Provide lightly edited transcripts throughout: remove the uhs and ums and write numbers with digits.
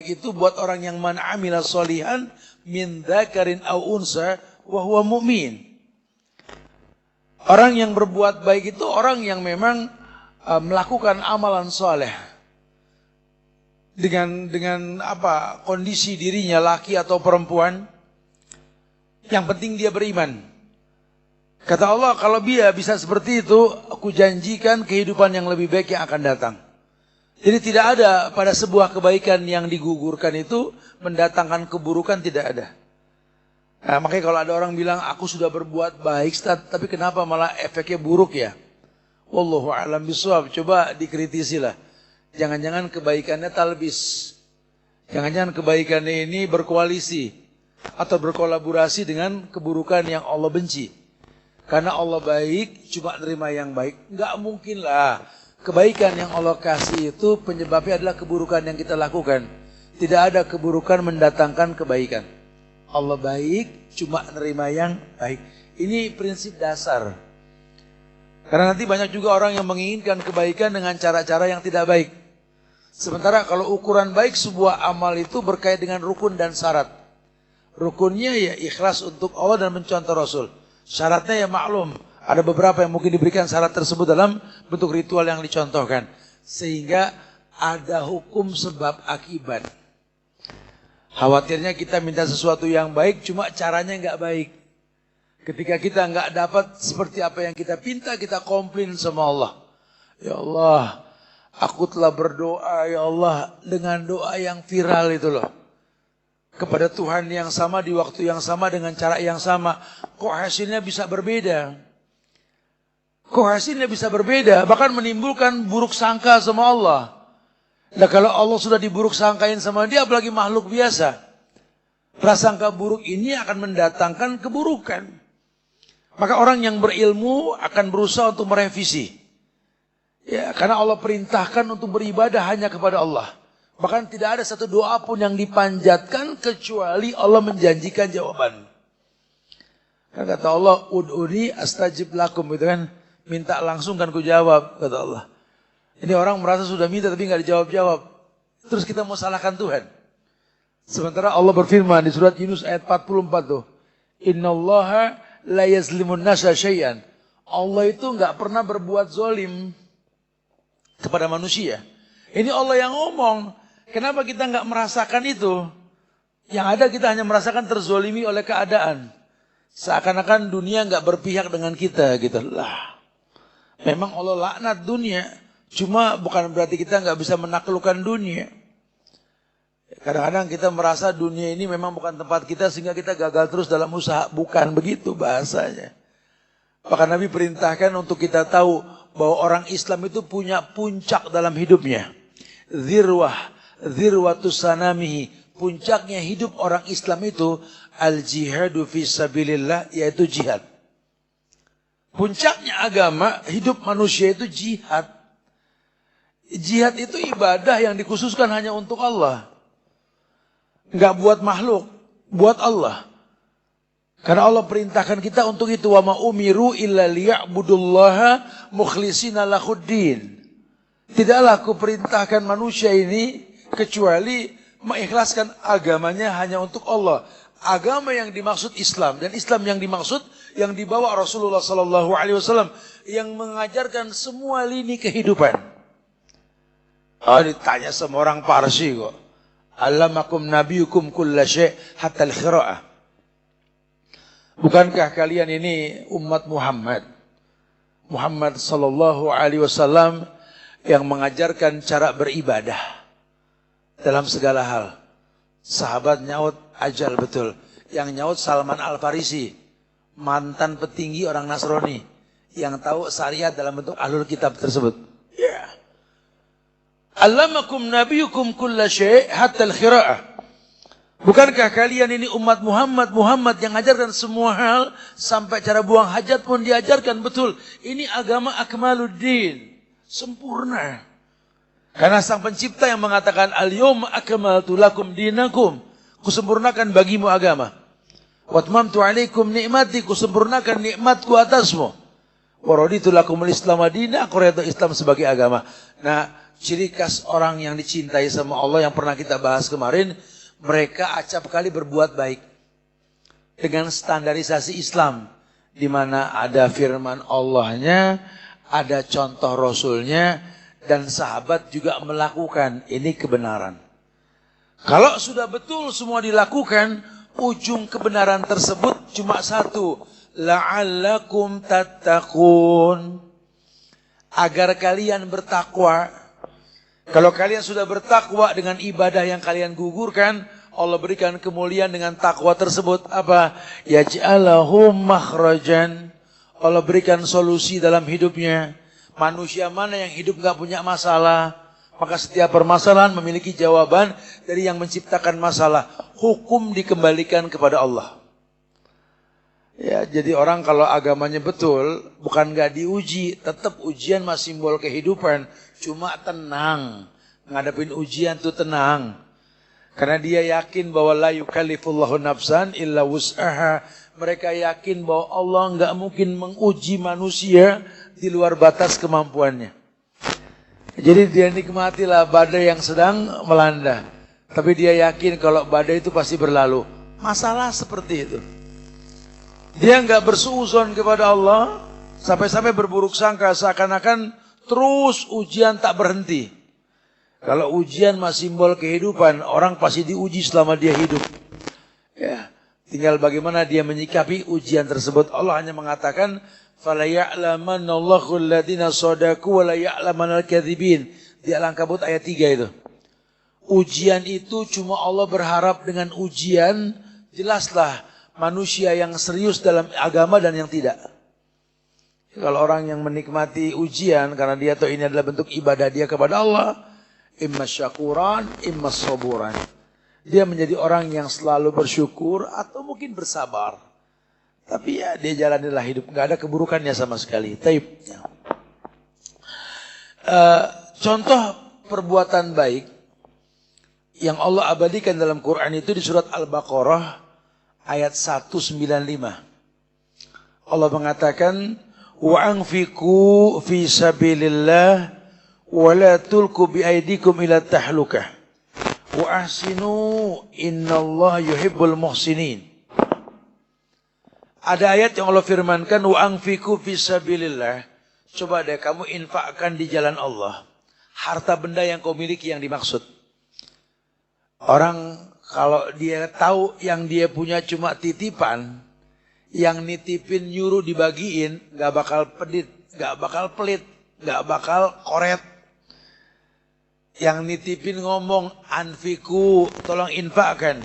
itu buat orang yang man amila sholihan min dzakarin aw unsa wa huwa mu'min. Orang yang berbuat baik itu orang yang memang melakukan amalan soleh dengan apa kondisi dirinya laki atau perempuan, yang penting dia beriman. Kata Allah, kalau dia bisa seperti itu, aku janjikan kehidupan yang lebih baik yang akan datang. Jadi tidak ada pada sebuah kebaikan yang digugurkan itu mendatangkan keburukan, tidak ada. Nah, makanya kalau ada orang bilang aku sudah berbuat baik, tapi kenapa malah efeknya buruk ya? Wallahu a'lam bishawab. Coba dikritisi lah. Jangan-jangan kebaikannya talbis. Jangan-jangan kebaikannya ini berkoalisi atau berkolaborasi dengan keburukan yang Allah benci. Karena Allah baik, cuma nerima yang baik. Enggak mungkin lah. Kebaikan yang Allah kasih itu penyebabnya adalah keburukan yang kita lakukan. Tidak ada keburukan mendatangkan kebaikan. Allah baik, cuma nerima yang baik. Ini prinsip dasar. Karena nanti banyak juga orang yang menginginkan kebaikan dengan cara-cara yang tidak baik. Sementara kalau ukuran baik sebuah amal itu berkait dengan rukun dan syarat. Rukunnya ya ikhlas untuk Allah dan mencontoh Rasul. Syaratnya ya maklum. Ada beberapa yang mungkin diberikan syarat tersebut dalam bentuk ritual yang dicontohkan. Sehingga ada hukum sebab akibat. Khawatirnya kita minta sesuatu yang baik, cuma caranya nggak baik. Ketika kita nggak dapat seperti apa yang kita minta, kita komplain sama Allah. Ya Allah, aku telah berdoa, ya Allah, dengan doa yang viral itu loh. Kepada Tuhan yang sama, di waktu yang sama, dengan cara yang sama. Kok hasilnya bisa berbeda? Kok hasilnya bisa berbeda? Bahkan menimbulkan buruk sangka sama Allah. Nah kalau Allah sudah diburuk sangkain sama dia, apalagi makhluk biasa. Prasangka buruk ini akan mendatangkan keburukan. Maka orang yang berilmu akan berusaha untuk merevisi. Ya, karena Allah perintahkan untuk beribadah hanya kepada Allah. Bahkan tidak ada satu doa pun yang dipanjatkan kecuali Allah menjanjikan jawaban. Kan kata Allah, ud'uni astajib lakum, gitu kan. Minta langsung kan ku jawab, kata Allah. Ini orang merasa sudah minta tapi nggak dijawab-jawab. Terus kita mau salahkan Tuhan. Sementara Allah berfirman di surat Yunus ayat 44 tuh. Innallaha la yazlimun nasa syai'an. Allah itu nggak pernah berbuat zalim kepada manusia. Ini Allah yang ngomong. Kenapa kita nggak merasakan itu? Yang ada kita hanya merasakan terzolimi oleh keadaan. Seakan-akan dunia nggak berpihak dengan kita gitu lah. Memang Allah laknat dunia. Cuma bukan berarti kita nggak bisa menaklukkan dunia. Kadang-kadang kita merasa dunia ini memang bukan tempat kita sehingga kita gagal terus dalam usaha. Bukan begitu bahasanya. Bahkan Nabi perintahkan untuk kita tahu bahwa orang Islam itu punya puncak dalam hidupnya. Dzirwatus sanamihi. Puncaknya hidup orang Islam itu al-jihadu fi sabilillah, yaitu jihad. Puncaknya agama, hidup manusia itu jihad. Jihad itu ibadah yang dikhususkan hanya untuk Allah. Enggak buat makhluk, buat Allah. Karena Allah perintahkan kita untuk itu. Wa ma umiru illa liya'budullaha mukhlishina lahuddin. Tidaklah aku perintahkan manusia ini kecuali mengikhlaskan agamanya hanya untuk Allah. Agama yang dimaksud Islam, dan Islam yang dimaksud yang dibawa Rasulullah SAW yang mengajarkan semua lini kehidupan. Oh, ditanya sama orang Parsi kok. Allamakum nabiyukum kulla syai' hatta al-khira'ah. Bukankah kalian ini umat Muhammad? Muhammad sallallahu alaihi wasallam yang mengajarkan cara beribadah dalam segala hal. Sahabat nyaut, ajal betul. Yang nyaut Salman Al-Farisi, mantan petinggi orang Nasrani yang tahu syariat dalam bentuk ahlul kitab tersebut. Ya. Allamakum nabiyukum kulla syai' hatta al-khira'ah. Bukankah kalian ini umat Muhammad yang ajarkan semua hal sampai cara buang hajat pun diajarkan, betul. Ini agama akmaluddin, sempurna. Karena sang pencipta yang mengatakan al-yawma akmaltu lakum dinakum, kusempurnakan bagimu agama. Wa atmamtu alaikum ni'mati, kusempurnakan nikmatku atasmu. Wa raditu lakumul Islam madina, aku redha Islam sebagai agama. Nah, ciri khas orang yang dicintai sama Allah yang pernah kita bahas kemarin, mereka acap kali berbuat baik dengan standarisasi Islam, di mana ada firman Allahnya, ada contoh Rasulnya, dan sahabat juga melakukan. Ini kebenaran. Kalau sudah betul semua dilakukan, ujung kebenaran tersebut cuma satu, la'allakum tattaqun, agar kalian bertakwa. Kalau kalian sudah bertakwa dengan ibadah yang kalian gugurkan, Allah berikan kemuliaan dengan takwa tersebut. Apa? Yaj'alahum makhrajan. Allah berikan solusi dalam hidupnya. Manusia mana yang hidup gak punya masalah? Maka setiap permasalahan memiliki jawaban dari yang menciptakan masalah. Hukum dikembalikan kepada Allah. Ya, jadi orang kalau agamanya betul, bukan gak diuji, tetap ujian mah simbol kehidupan. Cuma tenang, ngadepin ujian tuh tenang. Karena dia yakin bahwa la yukallifullahu nafsan illa wus'aha. Mereka yakin bahwa Allah gak mungkin menguji manusia di luar batas kemampuannya. Jadi dia nikmatilah badai yang sedang melanda. Tapi dia yakin kalau badai itu pasti berlalu. Masalah seperti itu. Dia nggak bersuuzon kepada Allah, sampai-sampai berburuk sangka seakan-akan terus ujian tak berhenti. Kalau ujian masih simbol kehidupan, orang pasti diuji selama dia hidup. Ya, tinggal bagaimana dia menyikapi ujian tersebut. Allah hanya mengatakan, "Fala ya'lamanallahu alladziina shadaqu wa la ya'lamanal kadzibin." Di Al-Ankabut ayat 3 itu. Ujian itu cuma Allah berharap dengan ujian, jelaslah manusia yang serius dalam agama dan yang tidak. Kalau orang yang menikmati ujian karena dia tahu ini adalah bentuk ibadah dia kepada Allah, imma syakuran, imma saburan. Dia menjadi orang yang selalu bersyukur atau mungkin bersabar. Tapi ya dia jalanilah hidup, nggak ada keburukannya sama sekali. Taib. Contoh perbuatan baik yang Allah abadikan dalam Quran itu di surat Al-Baqarah ayat 195. Allah mengatakan, wa anfiqu fi sabilillah wa la tulqu bi aydikum ila tahlukah wa ahsinu innallaha yuhibbul muhsinin. Ada ayat yang Allah firmankan, wa anfiqu fi sabilillah. Coba deh kamu infakkan di jalan Allah. Harta benda yang kau miliki yang dimaksud. Orang kalau dia tahu yang dia punya cuma titipan, yang nitipin nyuruh dibagiin, gak bakal pedit, gak bakal pelit, gak bakal koret. Yang nitipin ngomong, anfiku, tolong infakkan,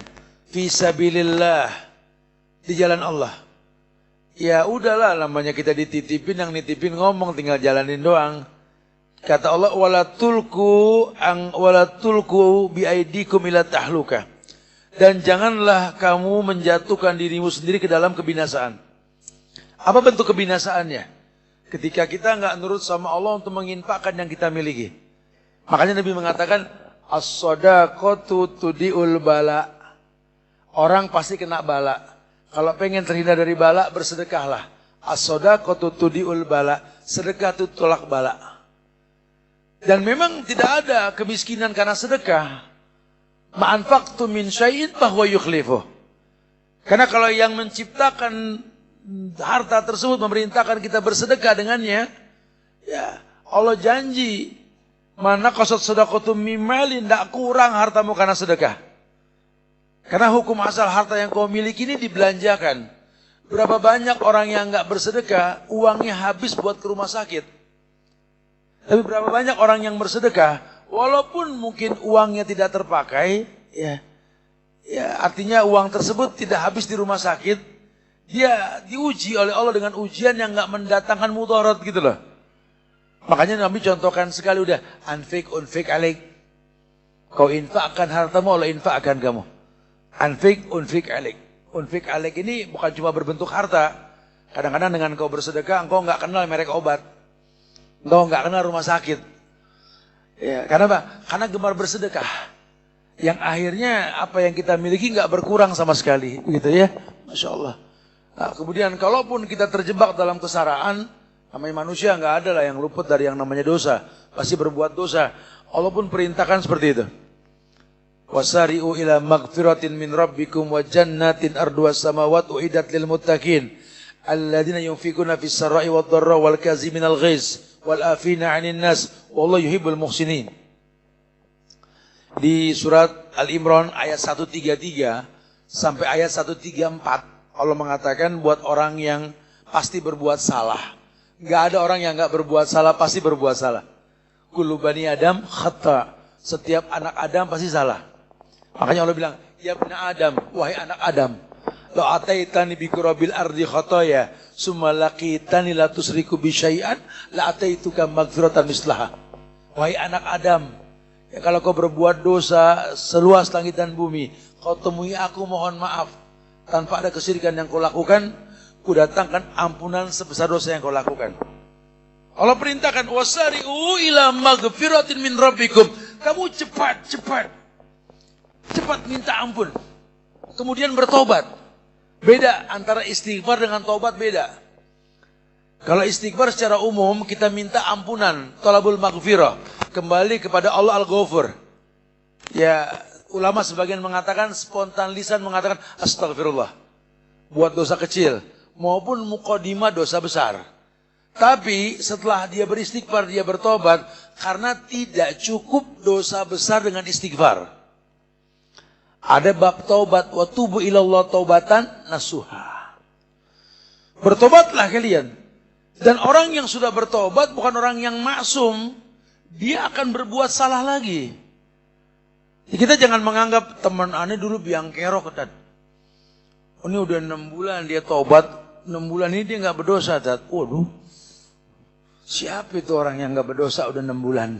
fisabilillah, di jalan Allah. Ya udahlah, namanya kita dititipin, yang nitipin ngomong, tinggal jalanin doang. Kata Allah, wala tulku biaidikum ila tahluka. Dan janganlah kamu menjatuhkan dirimu sendiri ke dalam kebinasaan. Apa bentuk kebinasaannya? Ketika kita enggak nurut sama Allah untuk menginfakkan yang kita miliki. Makanya Nabi mengatakan, as-shadaqatu tudiul bala. Orang pasti kena bala. Kalau pengen terhindar dari bala, bersedekahlah. As-shadaqatu tudiul bala. Sedekah itu tolak bala. Dan memang tidak ada kemiskinan karena sedekah. Ma'anfaqtu min syai'in fahuwa yukhlifuh. Karena kalau yang menciptakan harta tersebut memerintahkan kita bersedekah dengannya, ya Allah janji, mana qasad sadaqatum min malin, tidak kurang hartamu karena sedekah. Karena hukum asal harta yang kau miliki ini dibelanjakan. Berapa banyak orang yang enggak bersedekah, uangnya habis buat ke rumah sakit. Tapi berapa banyak orang yang bersedekah, walaupun mungkin uangnya tidak terpakai, ya artinya uang tersebut tidak habis di rumah sakit, dia diuji oleh Allah dengan ujian yang nggak mendatangkan mudarat gitu loh. Makanya Nabi contohkan sekali udah, unfik alik, kau infakkan hartamu, Allah infakkan kamu. Unfik alik. Unfik alik ini bukan cuma berbentuk harta. Kadang-kadang dengan kau bersedekah, engkau nggak kenal merek obat. Engkau nggak kenal rumah sakit. Ya, karena apa? Karena gemar bersedekah. Yang akhirnya apa yang kita miliki nggak berkurang sama sekali, begitu ya, Masya Allah. Nah, kemudian kalaupun kita terjebak dalam kesaraan, namanya manusia nggak ada lah yang luput dari yang namanya dosa, pasti berbuat dosa. Allah pun perintahkan seperti itu. Wasari'u ila magfiratin min rabbikum wa jannatin arduha samawati uiddat lil muttaqin alladzina yunfikuna fis sarai wad dharra wal kaziminal ghaiz wal afina 'anil nas wallahu yuhibbul muhsinin. Di surat Al-Imran ayat 133 sampai ayat 134 Allah mengatakan buat orang yang pasti berbuat salah. Enggak ada orang yang enggak berbuat salah, pasti berbuat salah. Kullu bani Adam khata. Setiap anak Adam pasti salah. Makanya Allah bilang, ya bani Adam, wahai anak Adam, la ataitani bi qurabil ardi khataya, summa laqitani la tusriku bi syai'an, la ataituka maghfiratan mislaha. Wahai anak Adam, ya kalau kau berbuat dosa seluas langit dan bumi, kau temui aku mohon maaf, tanpa ada kesyirikan yang kau lakukan, ku datangkan ampunan sebesar dosa yang kau lakukan. Allah perintahkan, wasari'u ila maghfiratin min rabbikum. Kamu cepat minta ampun. Kemudian bertobat. Beda antara istighfar dengan tobat, beda. Kalau istighfar secara umum kita minta ampunan, talabul maghfirah, kembali kepada Allah Al-Ghafur. Ya, ulama sebagian mengatakan, spontan lisan mengatakan astagfirullah buat dosa kecil maupun muqaddimah dosa besar. Tapi setelah dia beristighfar, dia bertobat, karena tidak cukup dosa besar dengan istighfar. Ada bab taubat, wa tubu ilallah taubatan nasuha. Bertobatlah kalian. Dan orang yang sudah bertobat bukan orang yang maksum, dia akan berbuat salah lagi. Kita jangan menganggap teman aneh dulu biang kerok ketat. Ini udah 6 bulan dia tobat, 6 bulan ini dia nggak berdosa, tat. Waduh, siapa itu orang yang nggak berdosa udah 6 bulan?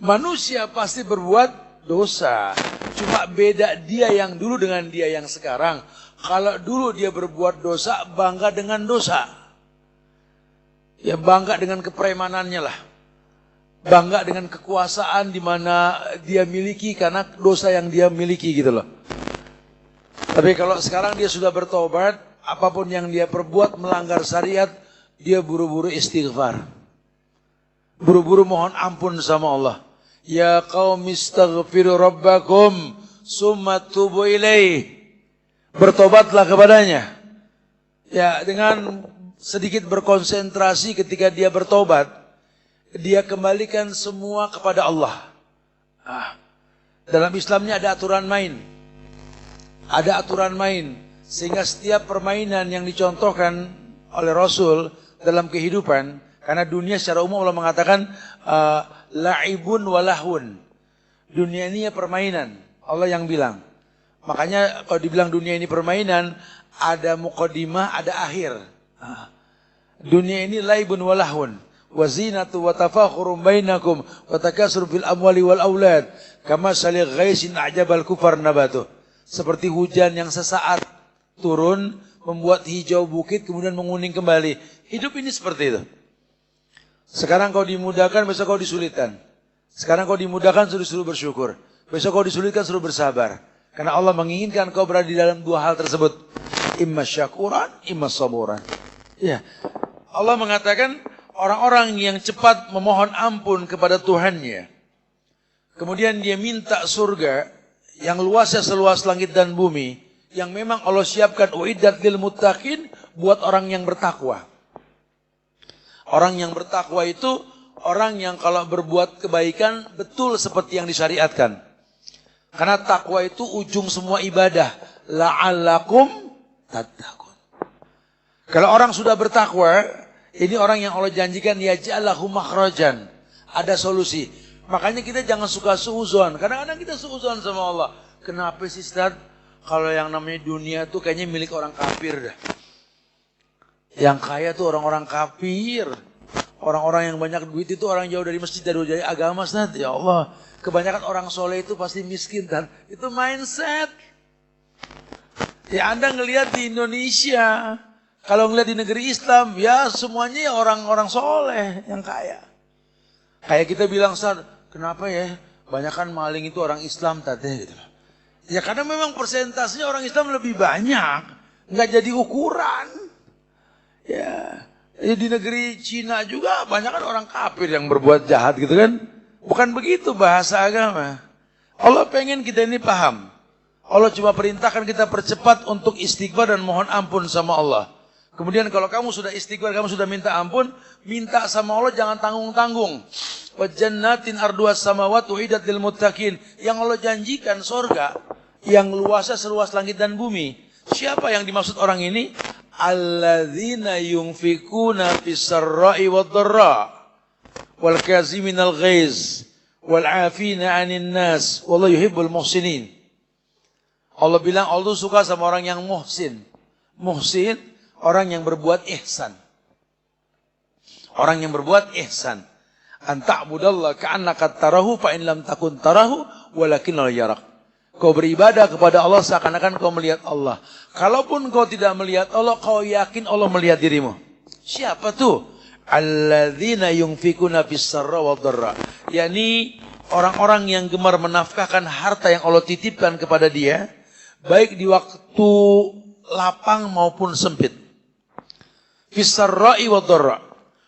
Manusia pasti berbuat dosa. Cuma beda dia yang dulu dengan dia yang sekarang. Kalau dulu dia berbuat dosa, bangga dengan dosa. Ya bangga dengan kepremanannya lah. Bangga dengan kekuasaan di mana dia miliki karena dosa yang dia miliki gitu loh. Tapi kalau sekarang dia sudah bertobat, apapun yang dia perbuat melanggar syariat, dia buru-buru istighfar. Buru-buru mohon ampun sama Allah. Ya qaumi astaghfiru rabbakum summa tubu ilaih. Bertobatlah kepadanya. Ya, dengan sedikit berkonsentrasi ketika dia bertobat, dia kembalikan semua kepada Allah. Dalam Islamnya ada aturan main. Ada aturan main. Sehingga setiap permainan yang dicontohkan oleh Rasul dalam kehidupan, karena dunia secara umum Allah mengatakan la'ibun walahun. Dunia ini ya permainan. Allah yang bilang. Makanya kalau dibilang dunia ini permainan, ada muqaddimah, ada akhir. Dunia ini laibun walahun. Wazinatu wa tafakhurum bainakum wa takasur fil amwali wal aulad kama salih ghaisin a'jabal kufar nabatuh. Seperti hujan yang sesaat turun membuat hijau bukit kemudian menguning kembali. Hidup ini seperti itu. Sekarang kau dimudahkan, besok kau disulitkan. Sekarang kau dimudahkan, suruh bersyukur. Besok kau disulitkan, suruh bersabar. Karena Allah menginginkan kau berada di dalam dua hal tersebut. Imma syakuran, imma saburan. Ya. Allah mengatakan orang-orang yang cepat memohon ampun kepada Tuhannya. Kemudian dia minta surga yang luasnya seluas langit dan bumi. Yang memang Allah siapkan uiddat lil muttaqin buat orang yang bertakwa. Orang yang bertakwa itu orang yang kalau berbuat kebaikan betul seperti yang disyariatkan. Karena takwa itu ujung semua ibadah. La'allakum tattaqun. Kalau orang sudah bertakwa, ini orang yang Allah janjikan yaj'alahu makhrajan. Ada solusi. Makanya kita jangan suka suuzon. Kadang-kadang kita suuzon sama Allah. Kenapa sih Ustaz? Kalau yang namanya dunia tuh kayaknya milik orang kafir dah. Yang kaya tuh orang-orang kafir. Orang-orang yang banyak duit itu orang jauh dari masjid, jauh dari agama, Ustaz. Ya Allah, kebanyakan orang soleh itu pasti miskin, dan itu mindset. Ya Anda ngelihat di Indonesia, kalau ngelihat di negeri Islam, ya semuanya ya orang-orang soleh yang kaya. Kayak kita bilang, Ustaz, kenapa ya banyakan maling itu orang Islam tadi gitu. Ya karena memang persentasenya orang Islam lebih banyak, nggak jadi ukuran. Ya di negeri Cina juga banyak kan orang kafir yang berbuat jahat gitu kan. Bukan begitu bahasa agama. Allah pengen kita ini paham. Allah cuma perintahkan kita percepat untuk istighfar dan mohon ampun sama Allah. Kemudian kalau kamu sudah istighfar, kamu sudah minta ampun, minta sama Allah jangan tanggung-tanggung. Wa jannatin arduas samawati uiddat lil muttaqin. Yang Allah janjikan surga yang luasnya seluas langit dan bumi. Siapa yang dimaksud orang ini? Alladzina yunfikuna fis sarra'i wad dharra wal kaziminal ghaiz wal 'afina 'anil nas wallahu yuhibbul muhsinin. Allah bilang Allah suka sama orang yang muhsin. Muhsin, orang yang berbuat ihsan. Orang yang berbuat ihsan. An ta'budallaha ka'annaka tarahu fa in lam takun tarahu walakin la yarak. Kau beribadah kepada Allah seakan-akan kau melihat Allah. Kalaupun kau tidak melihat Allah, kau yakin Allah melihat dirimu. Siapa tuh? Alladzina yunfikuna fis sarra wad dharra. Yani orang-orang yang gemar menafkahkan harta yang Allah titipkan kepada dia, baik di waktu lapang maupun sempit. Fis sarra'i wad dharra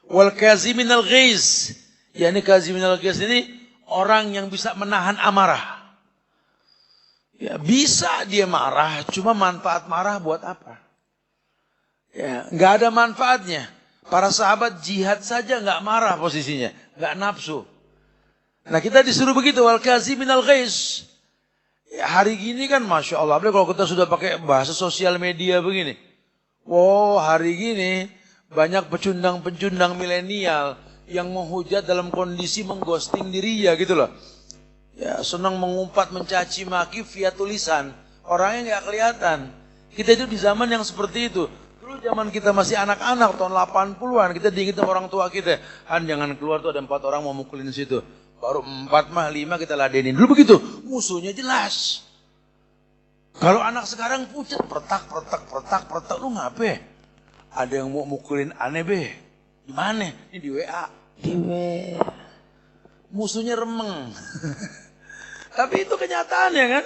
wal kaziminal ghaiz. Yani kaziminal ghaiz ini orang yang bisa menahan amarah. Ya, bisa dia marah, cuma manfaat marah buat apa? Ya, nggak ada manfaatnya. Para sahabat jihad saja nggak marah posisinya, nggak nafsu. Nah kita disuruh begitu, wal kaziminal ghaiz. Ya, hari gini kan Masya Allah, kalau kita sudah pakai bahasa sosial media begini. Wow, hari gini banyak pecundang-pecundang milenial yang menghujat dalam kondisi mengghosting dirinya gitu loh. Ya, senang mengumpat, mencaci maki via tulisan. Orangnya nggak kelihatan. Kita itu di zaman yang seperti itu. Dulu zaman kita masih anak-anak tahun 80-an, kita diingetin orang tua kita, Han jangan keluar tuh ada 4 orang mau mukulin situ. Baru 4 mah 5 kita ladenin. Dulu begitu, musuhnya jelas. Kalau anak sekarang pucat, pertak. Lu ngapain? Ada yang mau mukulin aneh be. Di mana? Ini di WA. Di WA. Musuhnya remeng. Tapi itu kenyataannya kan.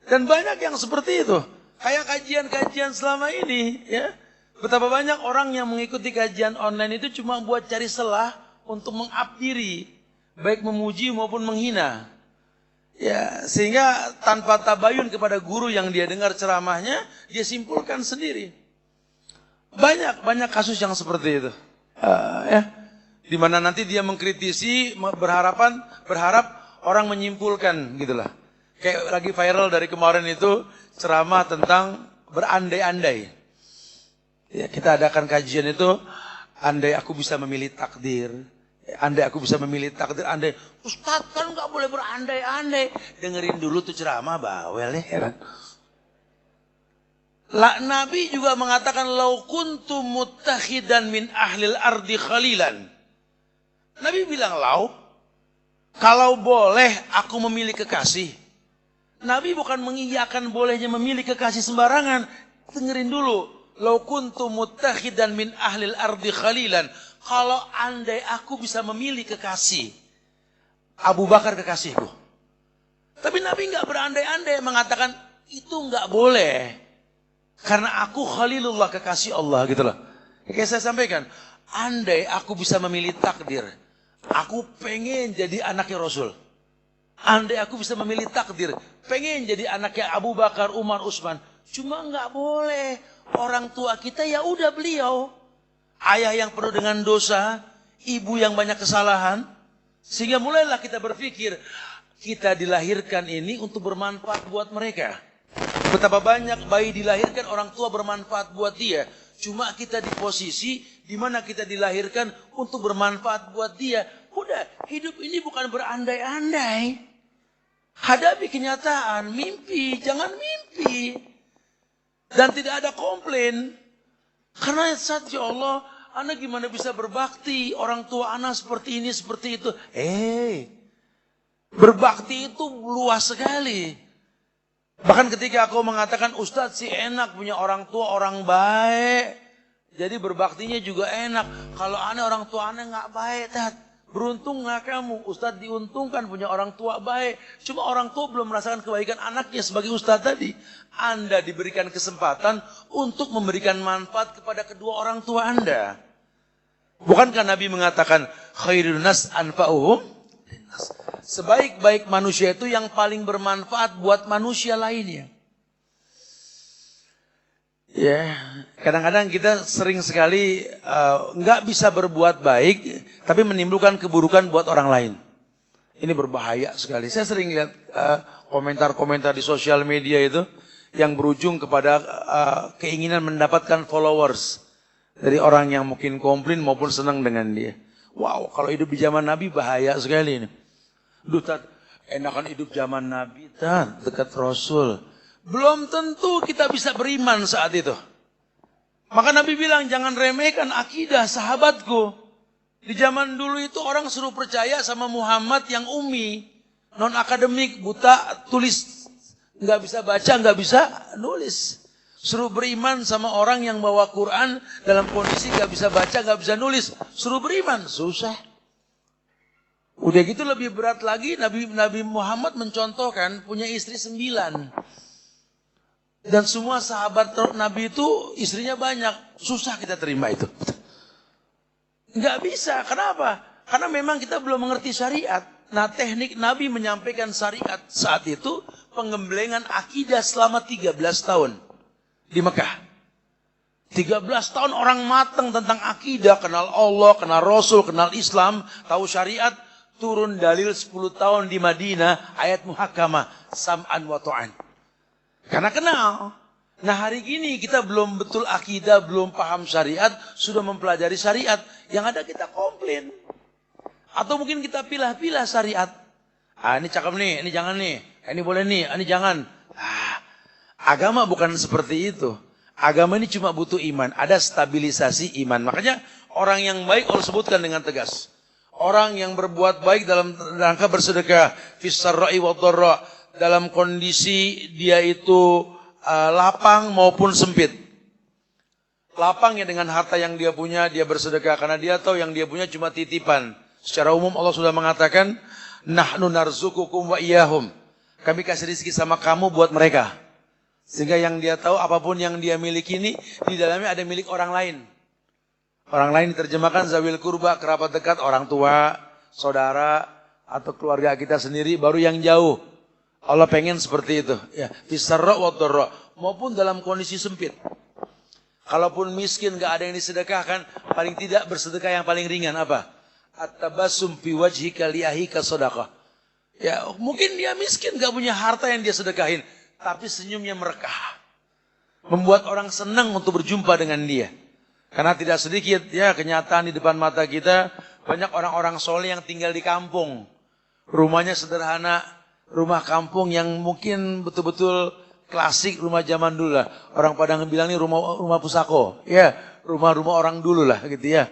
Dan banyak yang seperti itu. Kayak kajian-kajian selama ini. Ya. Betapa banyak orang yang mengikuti kajian online itu cuma buat cari celah untuk meng-up diri. Baik memuji maupun menghina. Ya, sehingga tanpa tabayun kepada guru yang dia dengar ceramahnya, dia simpulkan sendiri. Banyak kasus yang seperti itu. Ya, di mana nanti dia mengkritisi, berharap orang menyimpulkan gitulah. Kayak lagi viral dari kemarin itu ceramah tentang berandai-andai. Ya, kita adakan kajian itu, andai aku bisa memilih takdir. Andai aku bisa memilih takdir, andai Ustadz kan nggak boleh berandai-andai. Dengerin dulu tuh ceramah bawel ya. Nabi juga mengatakan lau kuntu muttakhidan min ahlil ardi khalilan. Nabi bilang kalau boleh aku memilih kekasih. Nabi bukan mengiyakan bolehnya memilih kekasih sembarangan. Dengerin dulu. Lau kuntu muttakhidan min ahlil ardi khalilan. Kalau andai aku bisa memilih kekasih, Abu Bakar kekasihku. Tapi Nabi nggak berandai-andai mengatakan itu nggak boleh, karena aku Khalilullah kekasih Allah gitu loh. Kayak saya sampaikan, andai aku bisa memilih takdir, aku pengen jadi anaknya Rasul. Andai aku bisa memilih takdir, pengen jadi anaknya Abu Bakar, Umar, Utsman. Cuma nggak boleh. Orang tua kita ya udah beliau. Ayah yang penuh dengan dosa, ibu yang banyak kesalahan. Sehingga mulailah kita berpikir, kita dilahirkan ini untuk bermanfaat buat mereka. Betapa banyak bayi dilahirkan orang tua bermanfaat buat dia. Cuma kita di posisi di mana kita dilahirkan untuk bermanfaat buat dia. Udah, hidup ini bukan berandai-andai. Hadapi kenyataan, mimpi, jangan mimpi. Dan tidak ada komplain. Karena saat ya Allah, anak gimana bisa berbakti, orang tua anak seperti ini, seperti itu. Berbakti itu luas sekali. Bahkan ketika aku mengatakan, Ustadz sih enak punya orang tua, orang baik. Jadi berbaktinya juga enak. Kalau aneh orang tua aneh gak baik, Tat. Beruntung gak kamu, Ustadz diuntungkan punya orang tua baik. Cuma orang tua belum merasakan kebaikan anaknya sebagai Ustadz tadi. Anda diberikan kesempatan untuk memberikan manfaat kepada kedua orang tua Anda. Bukankah Nabi mengatakan khairun nas anfa'uhum? Sebaik-baik manusia itu yang paling bermanfaat buat manusia lainnya. Ya, kadang-kadang kita sering sekali nggak bisa berbuat baik, tapi menimbulkan keburukan buat orang lain. Ini berbahaya sekali. Saya sering lihat komentar-komentar di sosial media itu yang berujung kepada keinginan mendapatkan followers dari orang yang mungkin komplain maupun senang dengan dia. Wow, kalau hidup di zaman Nabi bahaya sekali ini. Duh, enakan hidup zaman Nabi, dekat Rasul. Belum tentu kita bisa beriman saat itu. Maka Nabi bilang, jangan remehkan akidah sahabatku. Di zaman dulu itu orang suruh percaya sama Muhammad yang ummi, non akademik, buta, tulis, nggak bisa baca, nggak bisa nulis. Suruh beriman sama orang yang bawa Quran dalam kondisi nggak bisa baca, nggak bisa nulis. Suruh beriman, susah. Udah gitu lebih berat lagi, Nabi Muhammad mencontohkan punya istri 9. Dan semua sahabat Nabi itu istrinya banyak. Susah kita terima itu. Nggak bisa. Kenapa? Karena memang kita belum mengerti syariat. Nah, teknik Nabi menyampaikan syariat saat itu pengembelengan akidah selama 13 tahun di Mekah. 13 tahun orang matang tentang akidah, kenal Allah, kenal Rasul, kenal Islam, tahu syariat. Turun dalil 10 tahun di Madinah, ayat muhakamah, sam'an wa ta'an. Karena kenal. Nah, hari ini kita belum betul akidah, belum paham syariat, sudah mempelajari syariat. Yang ada kita komplain. Atau mungkin kita pilah-pilah syariat. Ini cakep nih, ini jangan nih. Ini boleh nih, ini jangan. Agama bukan seperti itu. Agama ini cuma butuh iman. Ada stabilisasi iman. Makanya orang yang baik Allah sebutkan dengan tegas. Orang yang berbuat baik dalam rangka bersedekah. Fissarra'i wa dharra. Dalam kondisi dia itu lapang maupun sempit. Lapangnya dengan harta yang dia punya, dia bersedekah. Karena dia tahu yang dia punya cuma titipan. Secara umum Allah sudah mengatakan, nahnu narzukukum wa iyahum. Kami kasih rezeki sama kamu buat mereka. Sehingga yang dia tahu apapun yang dia miliki ini, di dalamnya ada milik orang lain. Orang lain diterjemahkan zawil kurba, kerabat dekat, orang tua, saudara, atau keluarga kita sendiri, baru yang jauh. Allah pengen seperti itu. Ya, fisarra wa dharra, maupun dalam kondisi sempit. Kalaupun miskin gak ada yang disedekahkan, paling tidak bersedekah yang paling ringan apa? At-tabassum fi wajhika li ahika shadaqah. Ya, mungkin dia miskin gak punya harta yang dia sedekahin, tapi senyumnya merekah. Membuat orang senang untuk berjumpa dengan dia. Karena tidak sedikit ya kenyataan di depan mata kita, banyak orang-orang soleh yang tinggal di kampung. Rumahnya sederhana. Rumah kampung yang mungkin betul-betul klasik rumah zaman dulu lah. Orang Padang bilang ini rumah pusako. Ya, rumah-rumah orang dulu lah gitu ya.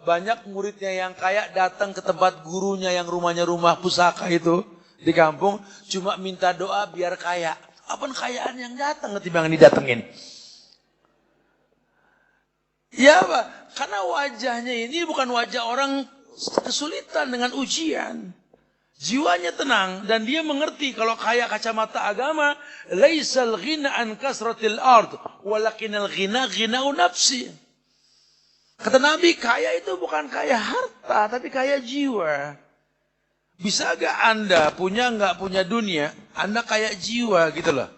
Banyak muridnya yang kaya datang ke tempat gurunya yang rumahnya rumah pusaka itu di kampung. Cuma minta doa biar kaya. Apa kekayaan yang datang ketimbang didatengin. Ya Pak, karena wajahnya ini bukan wajah orang kesulitan dengan ujian. Jiwanya tenang dan dia mengerti kalau kaya kacamata agama, laisal ghina an kasratil ard, walakinal ghina ghinau nafsi. Kata Nabi, kaya itu bukan kaya harta, tapi kaya jiwa. Bisa gak Anda nggak punya dunia, Anda kaya jiwa gitu loh.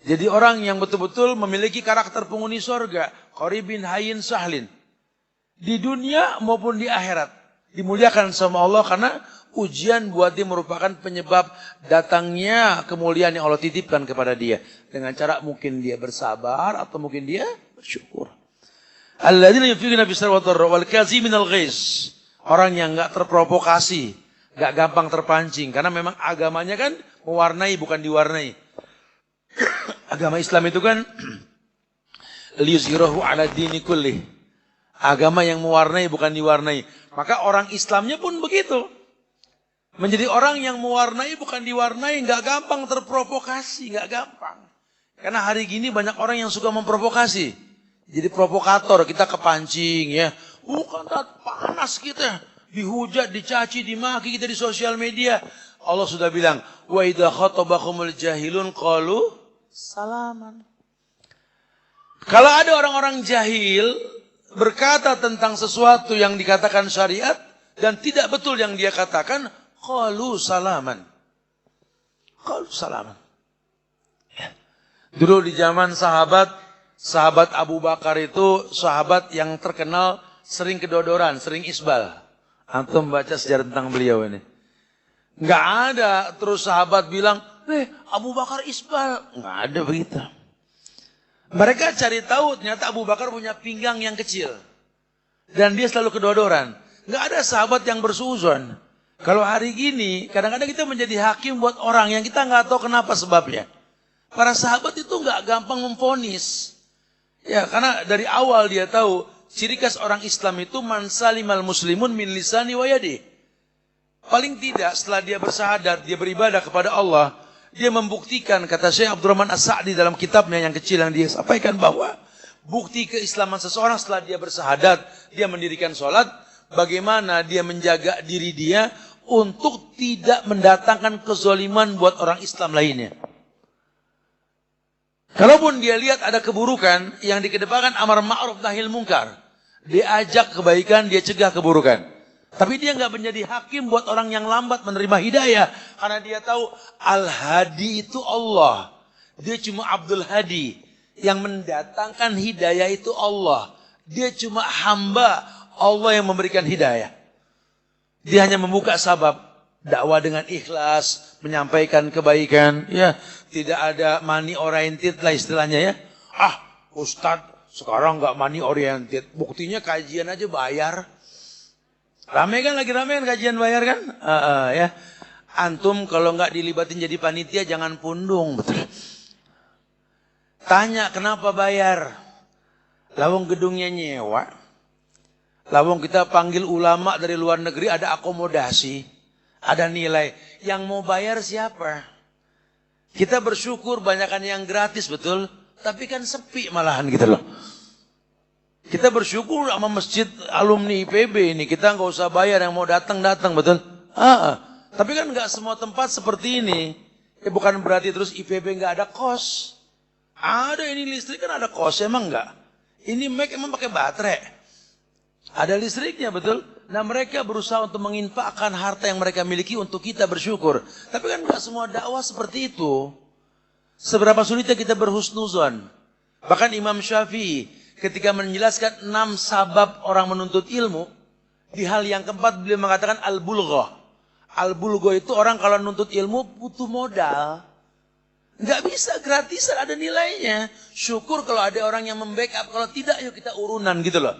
Jadi orang yang betul-betul memiliki karakter penghuni surga, qaribin hayyin sahlin. Di dunia maupun di akhirat. Dimuliakan sama Allah karena ujian buat dia merupakan penyebab datangnya kemuliaan yang Allah titipkan kepada dia. Dengan cara mungkin dia bersabar atau mungkin dia bersyukur. Alladzina yunfiquna fis sarri wad dharra wal kaziminal ghaiz. Orang yang enggak terprovokasi, enggak gampang terpancing karena memang agamanya kan mewarnai bukan diwarnai. Agama Islam itu kan liyuzhirahu ala dini kulli. Agama yang mewarnai bukan diwarnai. Maka orang Islamnya pun begitu. Menjadi orang yang mewarnai bukan diwarnai, nggak gampang terprovokasi, nggak gampang. Karena hari gini banyak orang yang suka memprovokasi. Jadi provokator, kita kepancing ya. Bukan panas kita, dihujat, dicaci, dimaki kita di sosial media. Allah sudah bilang, wa idza khatabakumul jahilun qalu salaman. Kalau ada orang-orang jahil berkata tentang sesuatu yang dikatakan syariat dan tidak betul yang dia katakan, qalu salaman. Qalu salaman. Ya. Dulu di zaman sahabat Abu Bakar itu sahabat yang terkenal sering kedodoran, sering isbal. Antum baca sejarah tentang beliau ini. Nggak ada terus sahabat bilang, Abu Bakar isbal. Nggak ada begitu. Mereka cari tahu ternyata Abu Bakar punya pinggang yang kecil. Dan dia selalu kedodoran. Nggak ada sahabat yang bersuuzon. Kalau hari gini, kadang-kadang kita menjadi hakim buat orang yang kita nggak tahu kenapa sebabnya. Para sahabat itu nggak gampang memvonis. Ya, karena dari awal dia tahu, ciri khas orang Islam itu man salimal muslimun min lisani wa yadi. Paling tidak setelah dia bersahadat, dia beribadah kepada Allah, dia membuktikan, kata Syekh Abdurrahman As-Sa'di dalam kitabnya yang kecil yang dia sampaikan bahwa bukti keislaman seseorang setelah dia bersahadat, dia mendirikan sholat, bagaimana dia menjaga diri dia untuk tidak mendatangkan kezaliman buat orang Islam lainnya. Kalaupun dia lihat ada keburukan yang dikedepankan amar ma'ruf nahi munkar, dia ajak kebaikan, dia cegah keburukan. Tapi dia nggak menjadi hakim buat orang yang lambat menerima hidayah, karena dia tahu Al-Hadi itu Allah. Dia cuma Abdul Hadi. Yang mendatangkan hidayah itu Allah. Dia cuma hamba Allah yang memberikan hidayah. Dia hanya membuka sabab dakwah dengan ikhlas, menyampaikan kebaikan, ya, tidak ada money oriented lah istilahnya ya. Ustadz sekarang nggak money oriented, buktinya kajian aja bayar. Rame kan, lagi rame kan kajian bayar kan? Ya. Antum kalau nggak dilibatin jadi panitia jangan pundung, betul. Tanya kenapa bayar? Lawang gedungnya nyewa. Lawang kita panggil ulama dari luar negeri, ada akomodasi, ada nilai. Yang mau bayar siapa? Kita bersyukur banyakan yang gratis, betul. Tapi kan sepi malahan gitu loh. Kita bersyukur sama masjid alumni IPB ini, kita nggak usah bayar, yang mau datang-datang, betul. Tapi kan nggak semua tempat seperti ini. Bukan berarti terus IPB nggak ada kos. Ada, ini listrik kan ada kos, emang enggak? Ini Mac emang pakai baterai. Ada listriknya, betul? Nah, mereka berusaha untuk menginfakkan harta yang mereka miliki untuk kita bersyukur. Tapi kan enggak semua dakwah seperti itu. Seberapa sulitnya kita berhusnuzon. Bahkan Imam Syafi'i ketika menjelaskan 6 sabab orang menuntut ilmu, di hal yang keempat beliau mengatakan al-bulghah. Al-bulghah itu orang kalau menuntut ilmu butuh modal. Nggak bisa gratisan, ada nilainya. Syukur kalau ada orang yang membackup, kalau tidak yuk kita urunan gitu loh.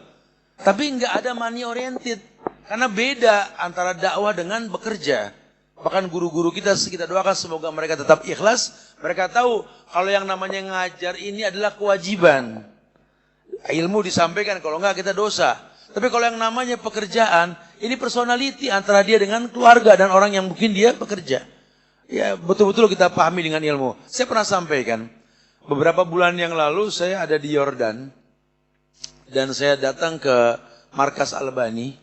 Tapi nggak ada money oriented. Karena beda antara dakwah dengan bekerja. Bahkan guru-guru kita doakan semoga mereka tetap ikhlas. Mereka tahu kalau yang namanya ngajar ini adalah kewajiban. Ilmu disampaikan, kalau nggak kita dosa. Tapi kalau yang namanya pekerjaan, ini personality antara dia dengan keluarga dan orang yang mungkin dia bekerja. Ya, betul-betul kita pahami dengan ilmu. Saya pernah sampaikan, beberapa bulan yang lalu saya ada di Yordan. Dan saya datang ke Markas Albani.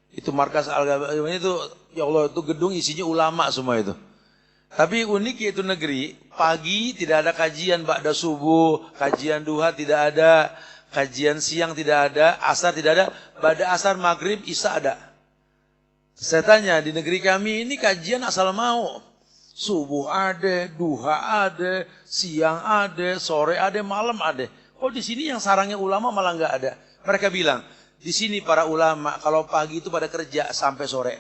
Itu Markas Albani itu, ya Allah, itu gedung isinya ulama semua itu. Tapi unik yaitu negeri, pagi tidak ada kajian ba'da subuh, kajian duha tidak ada, kajian siang tidak ada, asar tidak ada, ba'da asar, maghrib, isya ada. Saya tanya, di negeri kami ini kajian asal mau. Subuh ada, duha ada, siang ada, sore ada, malam ada. Oh, di sini yang sarangnya ulama malah nggak ada. Mereka bilang, di sini para ulama kalau pagi itu pada kerja sampai sore.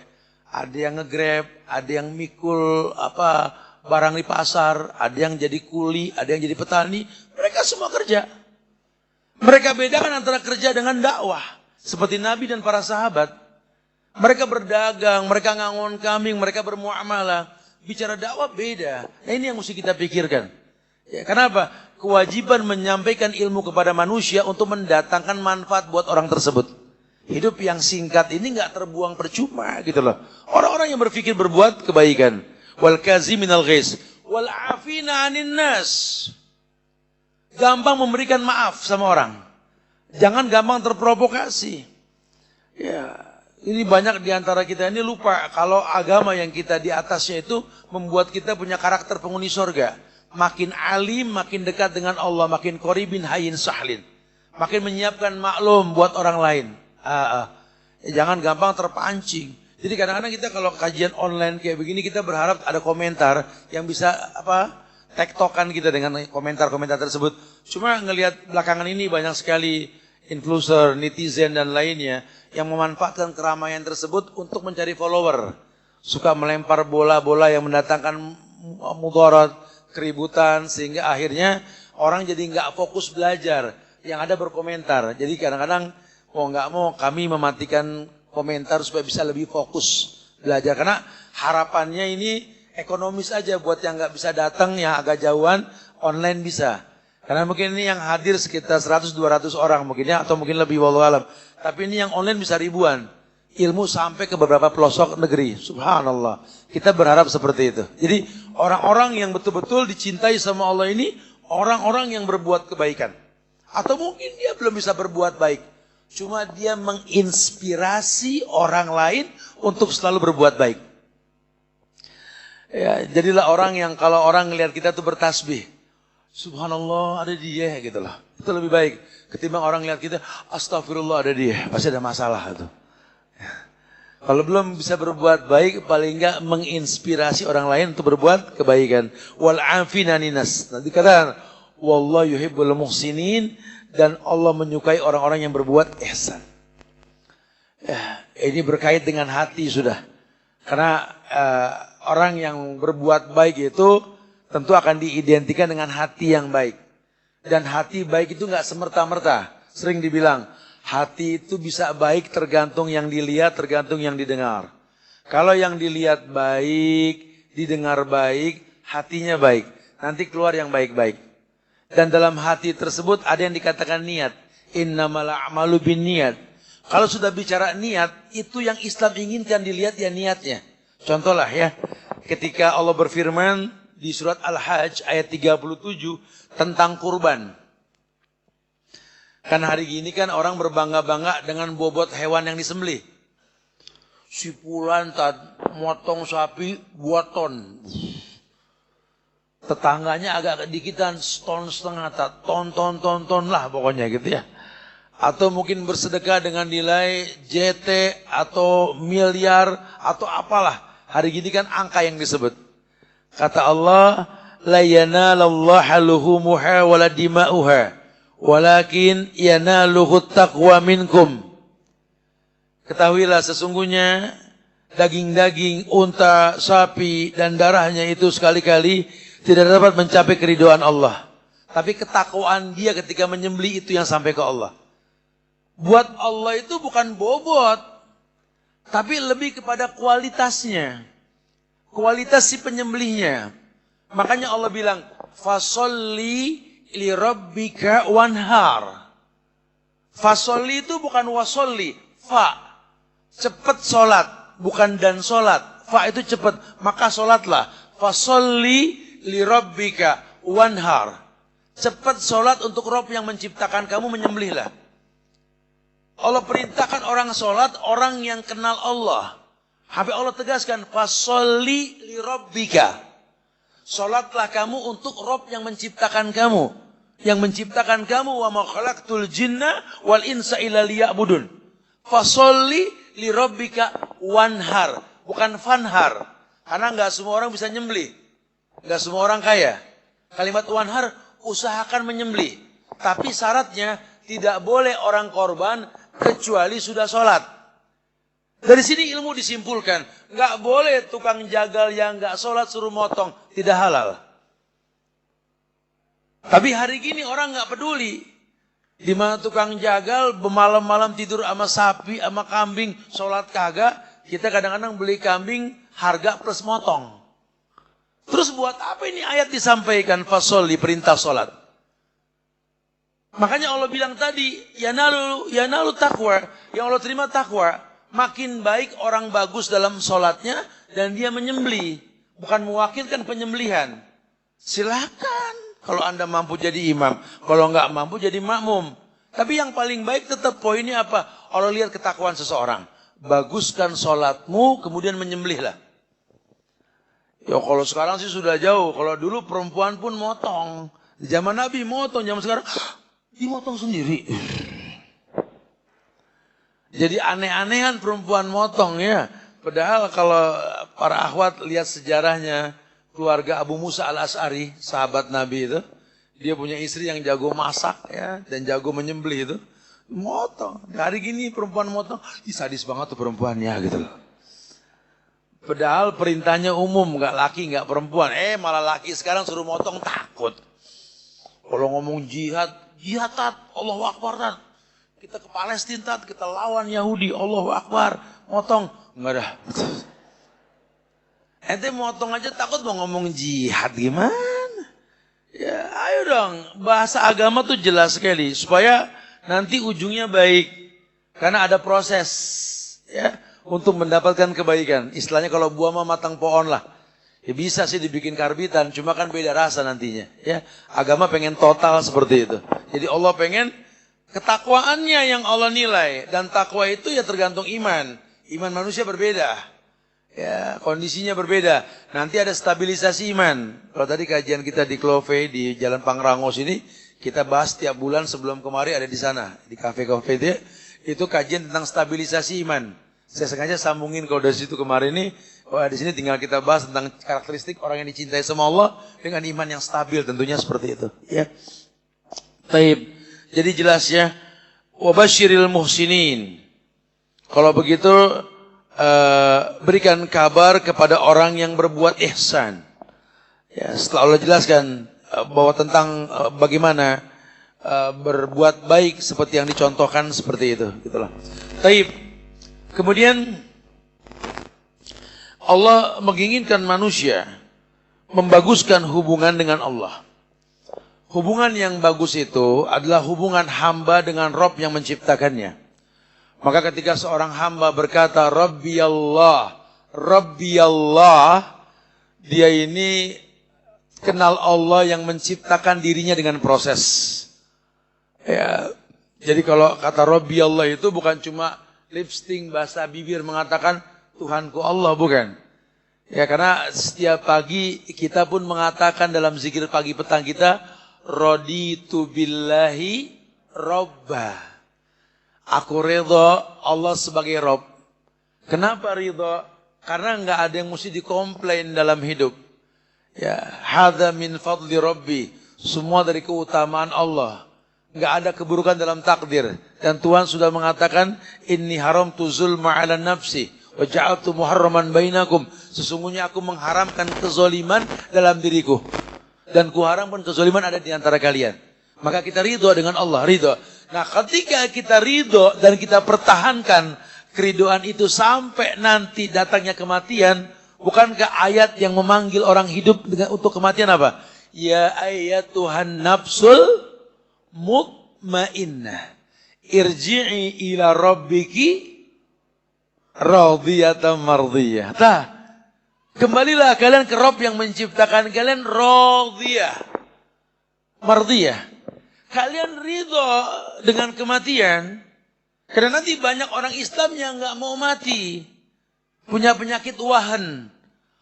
Ada yang nge-grab, ada yang mikul barang di pasar, ada yang jadi kuli, ada yang jadi petani. Mereka semua kerja. Mereka bedakan antara kerja dengan dakwah. Seperti Nabi dan para sahabat. Mereka berdagang, mereka ngangon kambing, mereka bermuamalah. Bicara dakwah beda. Nah, ini yang mesti kita pikirkan. Ya, kenapa? Kewajiban menyampaikan ilmu kepada manusia untuk mendatangkan manfaat buat orang tersebut. Hidup yang singkat ini nggak terbuang percuma gitu loh. Orang-orang yang berpikir berbuat kebaikan. Wal kaziminal ghaiz wal afina 'anil nas. Gampang memberikan maaf sama orang. Jangan gampang terprovokasi. Ya. Ini banyak di antara kita ini lupa kalau agama yang kita di atasnya itu membuat kita punya karakter penghuni surga. Makin alim, makin dekat dengan Allah, makin qoribin hayyin sahlin. Makin menyiapkan maklum buat orang lain. Jangan gampang terpancing. Jadi kadang-kadang kita kalau kajian online kayak begini kita berharap ada komentar yang bisa tektokan kita dengan komentar-komentar tersebut. Cuma ngelihat belakangan ini banyak sekali influencer, netizen dan lainnya yang memanfaatkan keramaian tersebut untuk mencari follower. Suka melempar bola-bola yang mendatangkan mudarat, keributan, sehingga akhirnya orang jadi nggak fokus belajar. Yang ada berkomentar. Jadi kadang-kadang mau nggak mau kami mematikan komentar supaya bisa lebih fokus belajar. Karena harapannya ini ekonomis aja buat yang nggak bisa datang, yang agak jauhan, online bisa. Karena mungkin ini yang hadir sekitar 100-200 orang mungkinnya, atau mungkin lebih, wallahu alam. Tapi ini yang online bisa ribuan. Ilmu sampai ke beberapa pelosok negeri. Subhanallah. Kita berharap seperti itu. Jadi orang-orang yang betul-betul dicintai sama Allah ini, orang-orang yang berbuat kebaikan. Atau mungkin dia belum bisa berbuat baik. Cuma dia menginspirasi orang lain untuk selalu berbuat baik. Ya, jadilah orang yang kalau orang ngelihat kita tuh bertasbih. Subhanallah, ada dia gitu loh. Itu lebih baik ketimbang orang lihat kita, astagfirullah, ada dia. Pasti ada masalah itu. Kalau belum bisa berbuat baik, paling enggak menginspirasi orang lain untuk berbuat kebaikan. Wal afina ninas. Nanti katakan, wallahu yuhibbul muhsinin, dan Allah menyukai orang-orang yang berbuat ihsan. Ya, ini berkait dengan hati sudah. Karena orang yang berbuat baik itu tentu akan diidentikan dengan hati yang baik. Dan hati baik itu nggak semerta-merta. Sering dibilang, hati itu bisa baik tergantung yang dilihat, tergantung yang didengar. Kalau yang dilihat baik, didengar baik, hatinya baik. Nanti keluar yang baik-baik. Dan dalam hati tersebut ada yang dikatakan niat. Innamal a'malu binniyat. Kalau sudah bicara niat, itu yang Islam inginkan dilihat ya niatnya. Contohlah ya, ketika Allah berfirman di surat Al-Hajj ayat 37 tentang kurban. Kan hari gini kan orang berbangga-bangga dengan bobot hewan yang disembelih. Si fulan motong sapi 2 ton. Tetangganya agak kedikitan, ton setengah, ton lah pokoknya gitu ya. Atau mungkin bersedekah dengan nilai JT atau miliar atau apalah. Hari gini kan angka yang disebut. Kata Allah, la yanalallaha luhumuha wala dima'uha, walakin yanaluhu taqwa minkum. Ketahuilah sesungguhnya daging-daging unta, sapi dan darahnya itu sekali-kali tidak dapat mencapai keridhaan Allah. Tapi ketakwaan dia ketika menyembelih itu yang sampai ke Allah. Buat Allah itu bukan bobot, tapi lebih kepada kualitasnya. Kualitas si penyembelihnya. Makanya Allah bilang, fasolli li rabbika wanhar. Fasolli itu bukan wasolli, fa. Cepat solat, bukan dan solat. Fa itu cepat, maka solatlah. Fasolli li rabbika wanhar. Cepat solat untuk Rob yang menciptakan kamu, menyembelihlah. Allah perintahkan orang solat, orang yang kenal Allah. Habis Allah tegaskan, fasolli li rabbika. Solatlah kamu untuk Rob yang menciptakan kamu. Yang menciptakan kamu, wa ma khalaqtul jinna wal insa illa liya'budun. Fasolli li rabbika wanhar, bukan fanhar. Karena enggak semua orang bisa nyembelih. Enggak semua orang kaya. Kalimat wanhar, usahakan menyembelih. Tapi syaratnya tidak boleh orang korban kecuali sudah sholat. Dari sini ilmu disimpulkan, nggak boleh tukang jagal yang nggak sholat suruh motong, tidak halal. Tapi hari gini orang nggak peduli. Di mana tukang jagal bermalam-malam tidur sama sapi, sama kambing, sholat kagak. Kita kadang-kadang beli kambing harga plus motong. Terus buat apa ini ayat disampaikan? Fasholli, perintah sholat. Makanya Allah bilang tadi, yanalu taqwa, yang Allah terima taqwa. Makin baik orang bagus dalam sholatnya dan dia menyembelih, bukan mewakilkan penyembelihan. Silakan kalau Anda mampu jadi imam, kalau enggak mampu jadi makmum. Tapi yang paling baik tetap poinnya apa? Allah lihat ketakwaan seseorang. Baguskan sholatmu, kemudian menyembelihlah. Ya kalau sekarang sih sudah jauh. Kalau dulu perempuan pun motong. Di zaman Nabi motong, zaman sekarang dimotong sendiri. Jadi aneh-anehan perempuan motong ya. Padahal kalau para akhwat lihat sejarahnya keluarga Abu Musa al-Asy'ari, sahabat Nabi itu, dia punya istri yang jago masak ya dan jago menyembelih itu, motong. Hari gini perempuan motong, sadis banget tuh perempuannya gitu loh. Padahal perintahnya umum, nggak laki nggak perempuan. Malah laki sekarang suruh motong takut. Kalau ngomong jihad, jihad tat, Allahu Akbar tat. Kita ke Palestina tat, kita lawan Yahudi, Allahu Akbar, motong. Enggak dah. Ente motong aja takut mau ngomong jihad gimana? Ya ayo dong, bahasa agama tuh jelas sekali. Supaya nanti ujungnya baik. Karena ada proses ya untuk mendapatkan kebaikan. Istilahnya kalau buah mah matang pohon lah. Ya bisa sih dibikin karbitan, cuma kan beda rasa nantinya. Ya, agama pengen total seperti itu. Jadi Allah pengen ketakwaannya yang Allah nilai. Dan takwa itu ya tergantung iman. Iman manusia berbeda. Ya, kondisinya berbeda. Nanti ada stabilisasi iman. Kalau tadi kajian kita di Clove di Jalan Pangrango sini, kita bahas tiap bulan sebelum kemarin ada di sana. Di kafe-kafe itu kajian tentang stabilisasi iman. Saya sengaja sambungin kalau dari situ kemarin ini. Wah, di sini tinggal kita bahas tentang karakteristik orang yang dicintai sama Allah dengan iman yang stabil, tentunya seperti itu. Ya, taib. Jadi jelas ya, wabasyiril muhsinin. Kalau begitu, berikan kabar kepada orang yang berbuat ihsan. Ya, setelah Allah jelaskan bahwa tentang bagaimana berbuat baik seperti yang dicontohkan seperti itu, gitulah. Taib. Kemudian Allah menginginkan manusia membaguskan hubungan dengan Allah. Hubungan yang bagus itu adalah hubungan hamba dengan Rabb yang menciptakannya. Maka ketika seorang hamba berkata, Rabbi Allah, dia ini kenal Allah yang menciptakan dirinya dengan proses. Ya, jadi kalau kata Rabbi Allah itu bukan cuma lipsting bahasa bibir mengatakan Tuhanku Allah, bukan. Ya, karena setiap pagi kita pun mengatakan dalam zikir pagi petang kita, raditu billahi robba. Aku ridha Allah sebagai Rob. Kenapa ridha? Karena nggak ada yang mesti dikomplain dalam hidup. Ya, hadza min fadli Rabbi. Semua dari keutamaan Allah. Nggak ada keburukan dalam takdir. Dan Tuhan sudah mengatakan, inni haramtu zulma ala nafsi. Waja'altu muharraman bainakum. Sesungguhnya aku mengharamkan kezoliman dalam diriku. Dan kuharamkan kezoliman ada di antara kalian. Maka kita ridho dengan Allah, ridho. Nah, ketika kita ridho dan kita pertahankan keridoan itu sampai nanti datangnya kematian, bukankah ayat yang memanggil orang hidup untuk kematian apa? Ya ayyatuhan nafsul mutmainnah. Irji'i ila rabbiki radiyatan mardiyah. Kembalilah kalian ke Rabb yang menciptakan kalian radiyah, mardiyah. Kalian ridho dengan kematian. Karena nanti banyak orang Islam yang nggak mau mati, punya penyakit wahan,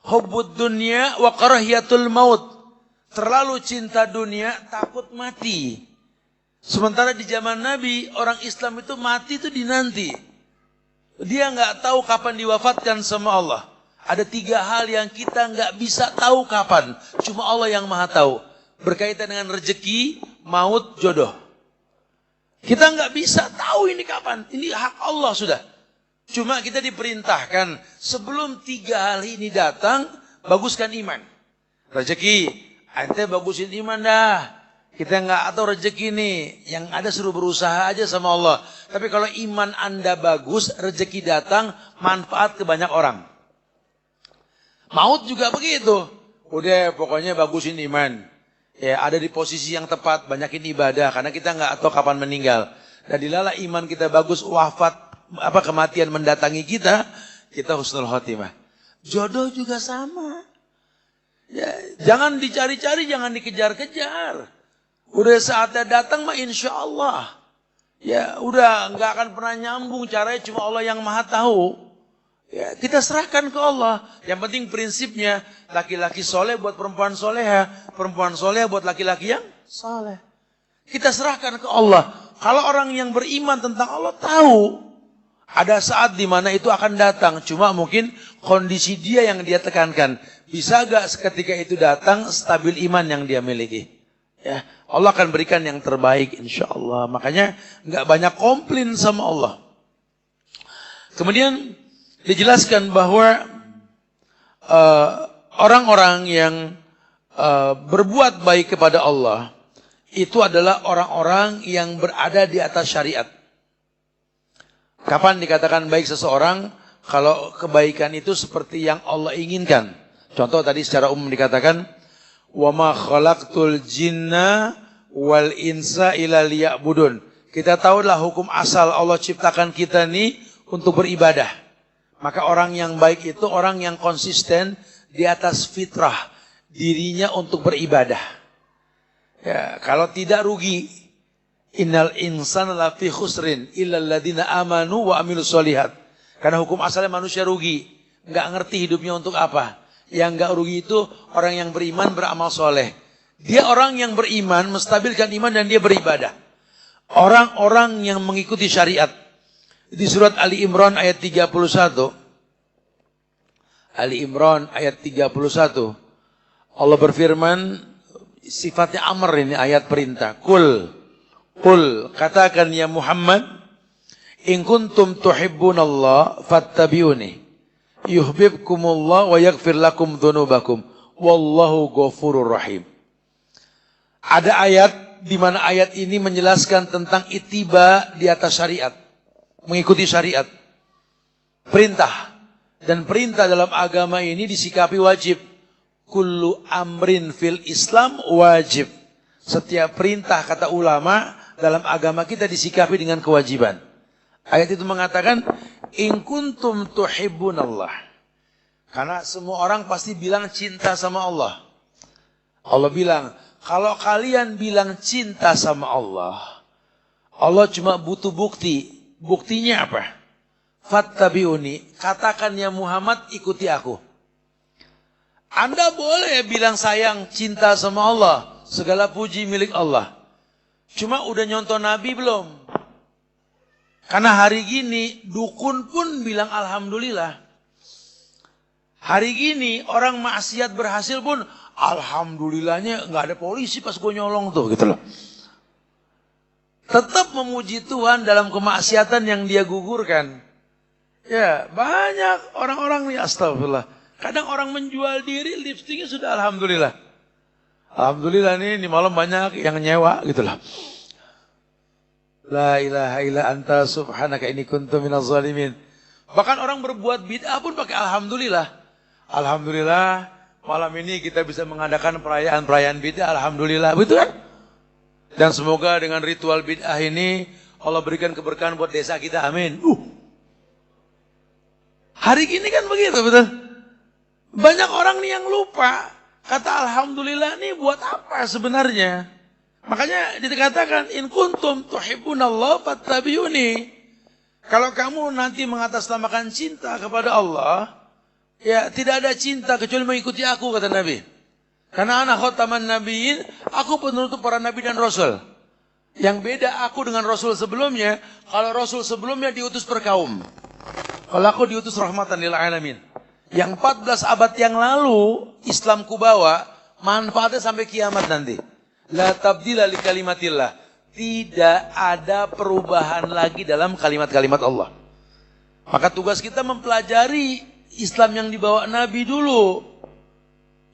hubbud dunya wa karahiyatul maut. Terlalu cinta dunia, takut mati. Sementara di zaman Nabi, orang Islam itu mati itu dinanti. Dia nggak tahu kapan diwafatkan sama Allah. Ada 3 hal yang kita nggak bisa tahu kapan. Cuma Allah yang maha tahu. Berkaitan dengan rezeki, maut, jodoh. Kita nggak bisa tahu ini kapan. Ini hak Allah sudah. Cuma kita diperintahkan sebelum 3 hal ini datang, baguskan iman. Rezeki, ente bagusin iman dah. Kita nggak tahu rezeki nih, yang ada suruh berusaha aja sama Allah. Tapi kalau iman Anda bagus, rezeki datang, manfaat ke banyak orang. Maut juga begitu. Udah pokoknya bagusin iman. Ya, ada di posisi yang tepat, banyakin ibadah karena kita nggak tahu kapan meninggal. Dan dilala iman kita bagus, wafat kematian mendatangi kita, kita husnul khotimah. Jodoh juga sama. Ya, jangan dicari-cari, jangan dikejar-kejar. Udah saatnya datang mah insya Allah. Ya udah nggak akan pernah nyambung, caranya cuma Allah yang maha tahu. Ya, kita serahkan ke Allah. Yang penting prinsipnya laki-laki soleh buat perempuan soleha, perempuan soleha buat laki-laki yang soleh. Kita serahkan ke Allah. Kalau orang yang beriman tentang Allah tahu Ada saat di mana itu akan datang, cuma mungkin kondisi dia yang dia tekankan. Bisa gak seketika itu datang stabil iman yang dia miliki? Ya, Allah akan berikan yang terbaik insya Allah. Makanya gak banyak komplain sama Allah. Kemudian dijelaskan bahwa orang-orang yang berbuat baik kepada Allah itu adalah orang-orang yang berada di atas syariat. Kapan dikatakan baik seseorang? Kalau kebaikan itu seperti yang Allah inginkan. Contoh tadi secara umum dikatakan, wa ma khalaqtul jinna wal insa illa liya'budun. Kita tahulah hukum asal Allah ciptakan kita nih untuk beribadah. Maka orang yang baik itu orang yang konsisten di atas fitrah dirinya untuk beribadah. Ya, kalau tidak rugi. Innal insana lafi khusrin illa alladziina amanu wa amilus sholihat. Karena hukum asalnya manusia rugi, enggak ngerti hidupnya untuk apa. Yang enggak rugi itu orang yang beriman, beramal soleh. Dia orang yang beriman, menstabilkan iman dan dia beribadah. Orang-orang yang mengikuti syariat. Di surat Ali Imran ayat 31. Ali Imran ayat 31. Allah berfirman, sifatnya amr ini ayat perintah. Qul katakan ya Muhammad, in kuntum tuhibbunallah fattabi'uni yuhibbukumullah wa yaghfir lakum dzunubakum wallahu ghafurur rahim. Ada ayat di mana ayat ini menjelaskan tentang ittiba di atas syariat, mengikuti syariat. Perintah dan perintah dalam agama ini disikapi wajib. Kullu amrin fil Islam wajib. Setiap perintah kata ulama dalam agama kita disikapi dengan kewajiban. Ayat itu mengatakan, in kuntum tuhibbunallah. Karena semua orang pasti bilang cinta sama Allah. Allah bilang, kalau kalian bilang cinta sama Allah, Allah cuma butuh bukti. Buktinya apa? Fattabi'uni. Katakan ya Muhammad, ikuti aku. Anda boleh bilang sayang, cinta sama Allah. Segala puji milik Allah. Cuma udah nyontoh Nabi belum? Karena hari gini dukun pun bilang alhamdulillah. Hari gini orang maksiat berhasil pun alhamdulillahnya nggak ada polisi pas gue nyolong tuh gitu loh. Tetap memuji Tuhan dalam kemaksiatan yang dia gugurkan. Ya banyak orang-orang nih astagfirullah. Kadang orang menjual diri lipstiknya sudah alhamdulillah. Alhamdulillah nih di malam banyak yang nyewa gitu loh. La ilaha illa anta subhanaka inni kuntu minaz zalimin. Bahkan orang berbuat bid'ah pun pakai alhamdulillah. Alhamdulillah malam ini kita bisa mengadakan perayaan bid'ah, alhamdulillah, betul kan? Dan semoga dengan ritual bid'ah ini Allah berikan keberkahan buat desa kita, amin. Hari gini kan begitu, betul? Banyak orang nih yang lupa. Kata alhamdulillah nih buat apa sebenarnya? Makanya dikatakan in kuntum tuhibbunallah fattabi'uni. Kalau kamu nanti mengatasnamakan cinta kepada Allah, ya tidak ada cinta kecuali mengikuti aku kata Nabi. Karena ana khataman nabiyyin, aku penutup para nabi dan rasul. Yang beda aku dengan rasul sebelumnya, kalau rasul sebelumnya diutus per kaum. Kalau aku diutus rahmatan lil alamin. Yang 14 abad yang lalu Islam kubawa manfaatnya sampai kiamat nanti. La tabdila li kalimatillah. Tidak ada perubahan lagi dalam kalimat-kalimat Allah. Maka tugas kita mempelajari Islam yang dibawa Nabi dulu.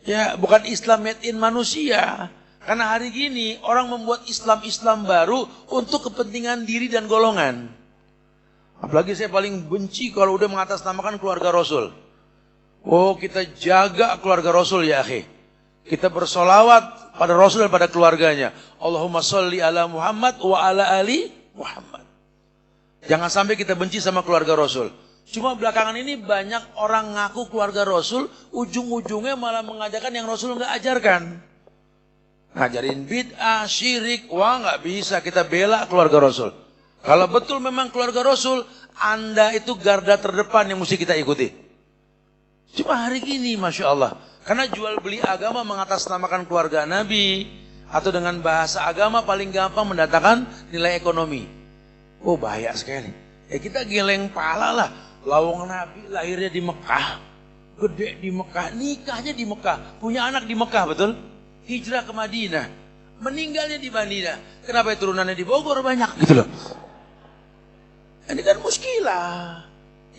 Ya, bukan Islam made in manusia. Karena hari gini orang membuat Islam baru untuk kepentingan diri dan golongan. Apalagi saya paling benci kalau udah mengatasnamakan keluarga Rasul. Oh, kita jaga keluarga Rasul ya akhi. Kita bersolawat pada Rasul dan pada keluarganya. Allahumma sholli ala Muhammad wa ala ali Muhammad. Jangan sampai kita benci sama keluarga Rasul. Cuma belakangan ini banyak orang ngaku keluarga Rasul, ujung-ujungnya malah mengajarkan yang Rasul nggak ajarkan. Ngajarin bid'ah, syirik, wah nggak bisa kita bela keluarga Rasul. Kalau betul memang keluarga Rasul, Anda itu garda terdepan yang mesti kita ikuti. Cuma hari gini Masya Allah, karena jual beli agama mengatasnamakan keluarga Nabi, atau dengan bahasa agama paling gampang mendatangkan nilai ekonomi. Oh bahaya sekali. Ya kita geleng pala lah. Lawang Nabi lahirnya di Mekah, gede di Mekah, nikahnya di Mekah, punya anak di Mekah, betul? Hijrah ke Madinah, meninggalnya di Madinah. Kenapa turunannya di Bogor banyak gitu loh? Ini kan muskilah.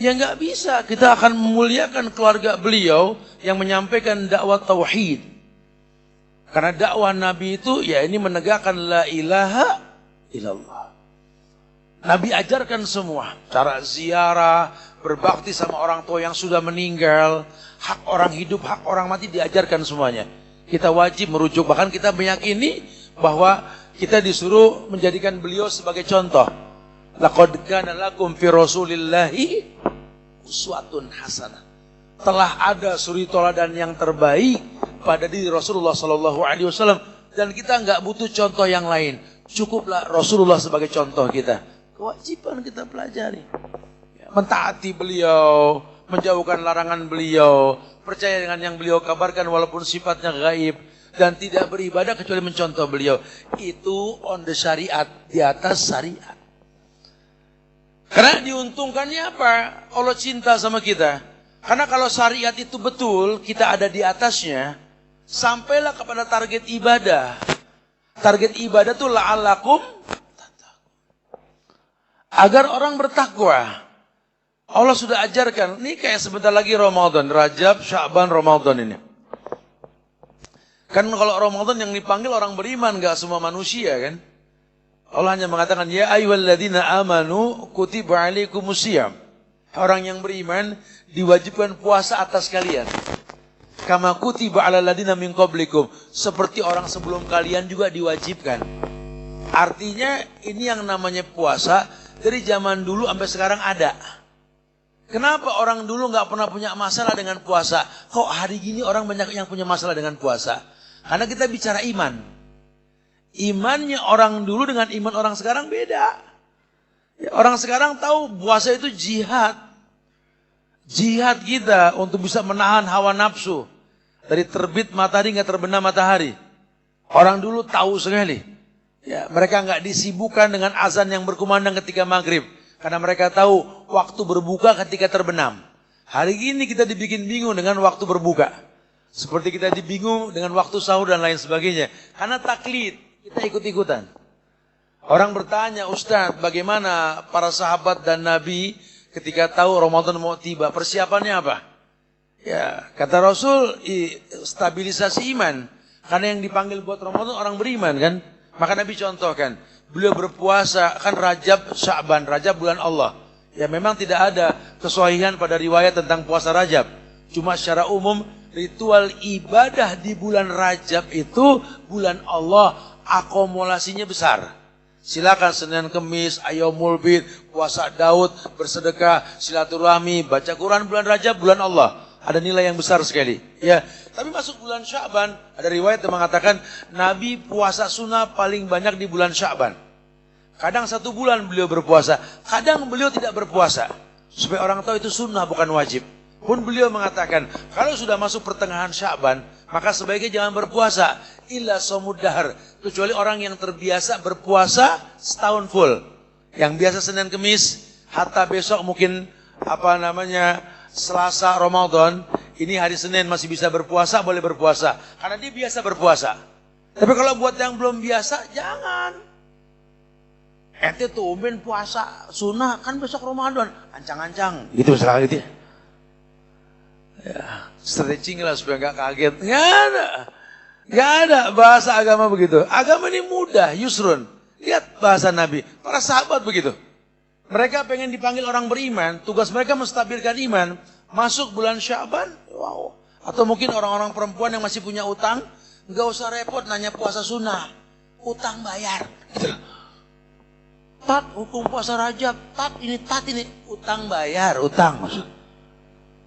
Ya nggak bisa, kita akan memuliakan keluarga beliau yang menyampaikan dakwah tauhid. Karena dakwah Nabi itu ya ini menegakkan la ilaha illallah. Nabi ajarkan semua, cara ziarah, berbakti sama orang tua yang sudah meninggal, hak orang hidup, hak orang mati diajarkan semuanya. Kita wajib merujuk, bahkan kita meyakini bahwa kita disuruh menjadikan beliau sebagai contoh. Laqad kana lakum fi Rasulillahi uswatun hasanah. Telah ada suri toladan yang terbaik pada diri Rasulullah SAW, dan kita nggak butuh contoh yang lain. Cukuplah Rasulullah sebagai contoh kita. Kewajiban kita pelajari, mentaati beliau, menjauhkan larangan beliau, percaya dengan yang beliau kabarkan walaupun sifatnya gaib, dan tidak beribadah kecuali mencontoh beliau. Itu on the syariat, di atas syariat. Karena diuntungkannya apa? Allah cinta sama kita. Karena kalau syariat itu betul, kita ada di atasnya, sampailah kepada target ibadah. Target ibadah itu la'allakum agar orang bertakwa. Allah sudah ajarkan, ini kayak sebentar lagi Ramadan, Rajab, Sya'ban, Ramadan ini. Kan kalau Ramadan yang dipanggil orang beriman, gak semua manusia kan. Allah hanya mengatakan, ya ayyuhalladzina amanu kutiba alaikumusiyam. Orang yang beriman diwajibkan puasa atas kalian. Kama kutiba alal ladzina min qablikum. Seperti orang sebelum kalian juga diwajibkan. Artinya ini yang namanya puasa dari zaman dulu sampai sekarang ada. Kenapa orang dulu nggak pernah punya masalah dengan puasa? Kok hari gini orang banyak yang punya masalah dengan puasa? Karena kita bicara iman. Imannya orang dulu dengan iman orang sekarang beda. Ya, orang sekarang tahu puasa itu jihad. Jihad kita untuk bisa menahan hawa nafsu. Dari terbit matahari hingga terbenam matahari. Orang dulu tahu sekali. Ya, mereka nggak disibukkan dengan azan yang berkumandang ketika maghrib. Karena mereka tahu waktu berbuka ketika terbenam. Hari ini kita dibikin bingung dengan waktu berbuka. Seperti kita dibingung dengan waktu sahur dan lain sebagainya. Karena taklid, kita ikut-ikutan. Orang bertanya, Ustadz, bagaimana para sahabat dan Nabi ketika tahu Ramadan mau tiba, persiapannya apa? Ya, kata Rasul, stabilisasi iman. Karena yang dipanggil buat Ramadan orang beriman kan. Maka Nabi contohkan, beliau berpuasa, kan Rajab, Sya'ban, Rajab bulan Allah. Ya memang tidak ada kesohihan pada riwayat tentang puasa Rajab. Cuma secara umum, ritual ibadah di bulan Rajab itu bulan Allah, akumulasinya besar. Silakan Senin Kemis, Ayyamul Bid, puasa Daud, bersedekah, silaturahmi, baca Quran bulan Rajab, bulan Allah. Ada nilai yang besar sekali. Ya, tapi masuk bulan Sya'ban, ada riwayat yang mengatakan Nabi puasa sunnah paling banyak di bulan Sya'ban. Kadang 1 bulan beliau berpuasa, kadang beliau tidak berpuasa. Supaya orang tahu itu sunnah bukan wajib. Pun beliau mengatakan, kalau sudah masuk pertengahan Sya'ban, maka sebaiknya jangan berpuasa. Illa shaumud dahr. Kecuali orang yang terbiasa berpuasa setahun full. Yang biasa Senin Kemis, hatta besok mungkin Selasa Ramadan, ini hari Senin masih bisa berpuasa, boleh berpuasa. Karena dia biasa berpuasa. Tapi kalau buat yang belum biasa, jangan. Ente tumben puasa sunnah, kan besok Ramadan. Ancang-ancang. Gitu misalnya gitu ya. Ya, stretching lah supaya gak kaget. Gak ada bahasa agama begitu. Agama ini mudah, yusrun. Lihat bahasa Nabi. Para sahabat begitu. Mereka pengen dipanggil orang beriman. Tugas mereka menstabilkan iman. Masuk bulan Sya'ban. Wow. Atau mungkin orang-orang perempuan yang masih punya utang. Gak usah repot nanya puasa sunnah. Utang bayar. Gitu. Tat, hukum puasa Rajab. Tat ini. Utang bayar, utang maksud.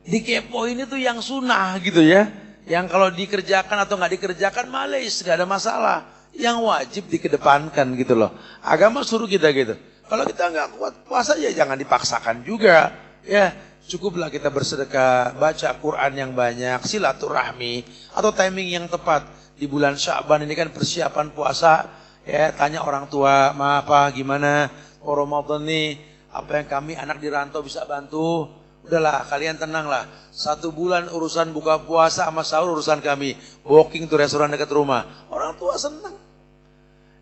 Dikepoin itu yang sunnah gitu ya. Yang kalau dikerjakan atau nggak dikerjakan males, nggak ada masalah. Yang wajib dikedepankan gitu loh. Agama suruh kita gitu. Kalau kita nggak kuat puasa ya jangan dipaksakan juga. Ya cukuplah kita bersedekah, baca Quran yang banyak, silaturahmi atau timing yang tepat di bulan Sya'ban ini kan persiapan puasa. Ya tanya orang tua, maaf Pak gimana Ramadan nih Apa yang kami anak di rantau bisa bantu, udahlah kalian tenanglah. 1 bulan urusan buka puasa sama sahur urusan kami. Booking tuh restoran dekat rumah. Orang tua senang.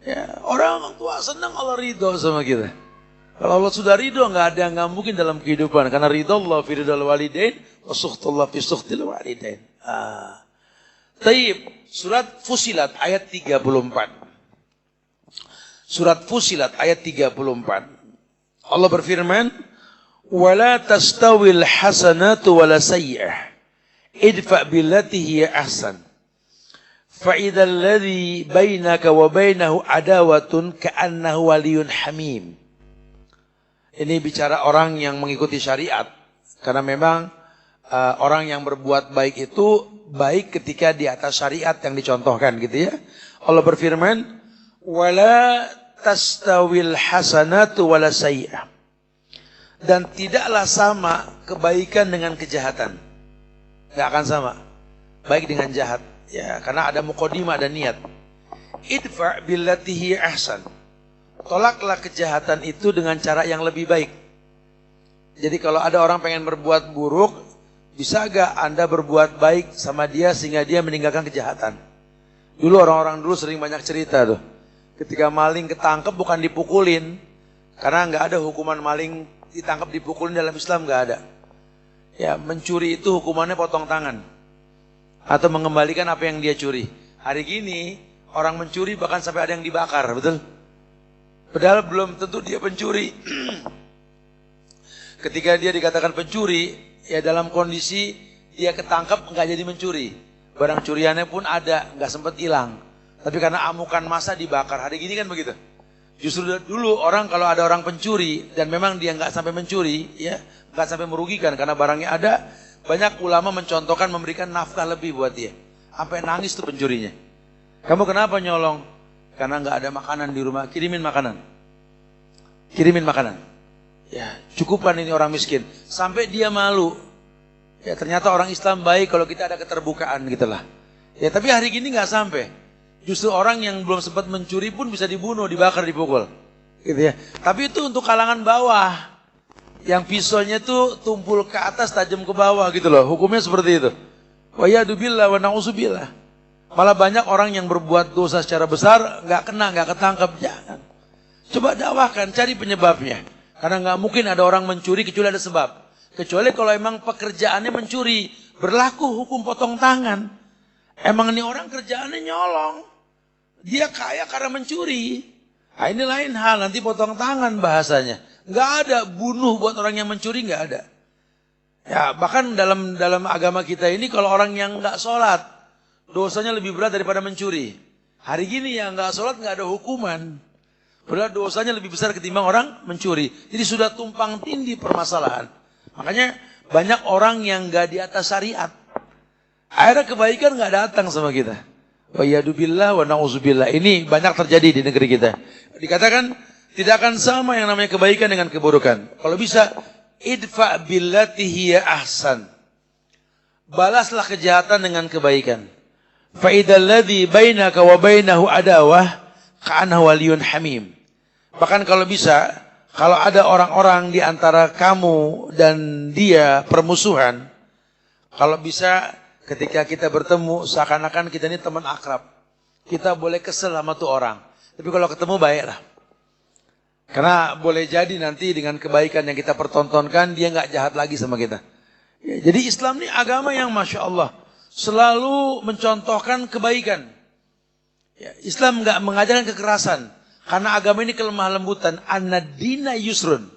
Ya, orang tua senang, Allah ridho sama kita. Kalau Allah sudah ridho, nggak ada yang nggak mungkin dalam kehidupan. Karena ridho Allah fi ridhal walidain, wa sukhtullah fi sukhtil walidain. Taib, surat Fusilat ayat 34. Surat Fusilat ayat 34. Allah berfirman, "Wala tastawil hasanatu wala sayyi'ah. Idfa' billati hiya ahsan. Fa idzal ladzi bainaka wa bainahu adawatun ka'annahu waliyyun hamim." Ini bicara orang yang mengikuti syariat. Karena memang orang yang berbuat baik itu baik ketika di atas syariat yang dicontohkan gitu ya. Allah berfirman, "Wala tastawil hasanatu wala sayyi'ah." Dan tidaklah sama kebaikan dengan kejahatan. Enggak akan sama. Baik dengan jahat. Ya, karena ada muqaddimah dan niat. Idfa' billati hiya ahsan. Tolaklah kejahatan itu dengan cara yang lebih baik. Jadi kalau ada orang pengen berbuat buruk, bisa gak Anda berbuat baik sama dia sehingga dia meninggalkan kejahatan? Dulu orang-orang dulu sering banyak cerita tuh. Ketika maling ketangkep bukan dipukulin. Karena nggak ada hukuman maling ditangkap dipukulin dalam Islam, nggak ada. Ya, mencuri itu hukumannya potong tangan. Atau mengembalikan apa yang dia curi. Hari gini orang mencuri bahkan sampai ada yang dibakar, betul? Padahal belum tentu dia pencuri. Ketika dia dikatakan pencuri, ya dalam kondisi dia ketangkap nggak jadi mencuri. Barang curiannya pun ada, nggak sempat hilang. Tapi karena amukan massa dibakar. Hari gini kan begitu. Justru dulu orang kalau ada orang pencuri dan memang dia nggak sampai mencuri, ya nggak sampai merugikan karena barangnya ada, banyak ulama mencontohkan memberikan nafkah lebih buat dia. Sampai nangis tuh pencurinya. Kamu kenapa nyolong? Karena nggak ada makanan di rumah, kirimin makanan. Kirimin makanan. Ya, cukupkan ini orang miskin. Sampai dia malu. Ya ternyata orang Islam baik kalau kita ada keterbukaan gitulah. Ya tapi hari gini nggak sampai. Justru orang yang belum sempat mencuri pun bisa dibunuh, dibakar, dipukul. Gitu ya. Tapi itu untuk kalangan bawah. Yang pisaunya tuh tumpul ke atas, tajam ke bawah gitu loh. Hukumnya seperti itu. Wa yadubillah wa na'udzubillah. Malah banyak orang yang berbuat dosa secara besar, nggak kena, nggak ketangkap. Jangan. Coba dakwahkan, cari penyebabnya. Karena nggak mungkin ada orang mencuri kecuali ada sebab. Kecuali kalau emang pekerjaannya mencuri, berlaku hukum potong tangan. Emang ini orang kerjaannya nyolong. Dia kaya karena mencuri. Nah, ini lain hal, nanti potong tangan bahasanya. Nggak ada bunuh buat orang yang mencuri, nggak ada. Ya bahkan dalam agama kita ini kalau orang yang nggak sholat, dosanya lebih berat daripada mencuri. Hari gini yang nggak sholat nggak ada hukuman. Padahal dosanya lebih besar ketimbang orang mencuri. Jadi sudah tumpang tindih permasalahan. Makanya banyak orang yang nggak di atas syariat. Akhirnya kebaikan nggak datang sama kita. Wa yadubillah wa na'udzubillah. Ini banyak terjadi di negeri kita. Dikatakan tidak akan sama yang namanya kebaikan dengan keburukan. Kalau bisa, idfa' billati hiya ahsan. Balaslah kejahatan dengan kebaikan. Fa idzal ladzi bainaka wa bainahu adawah ka'annahu waliyyun hamim. Bahkan kalau bisa, kalau ada orang-orang di antara kamu dan dia permusuhan, kalau bisa ketika kita bertemu, seakan-akan kita ini teman akrab. Kita boleh kesel sama tuh orang. Tapi kalau ketemu baiklah. Karena boleh jadi nanti dengan kebaikan yang kita pertontonkan, dia nggak jahat lagi sama kita. Ya, jadi Islam ini agama yang Masya Allah. Selalu mencontohkan kebaikan. Ya, Islam nggak mengajarkan kekerasan. Karena agama ini kelemah lembutan. An-dina yusrun.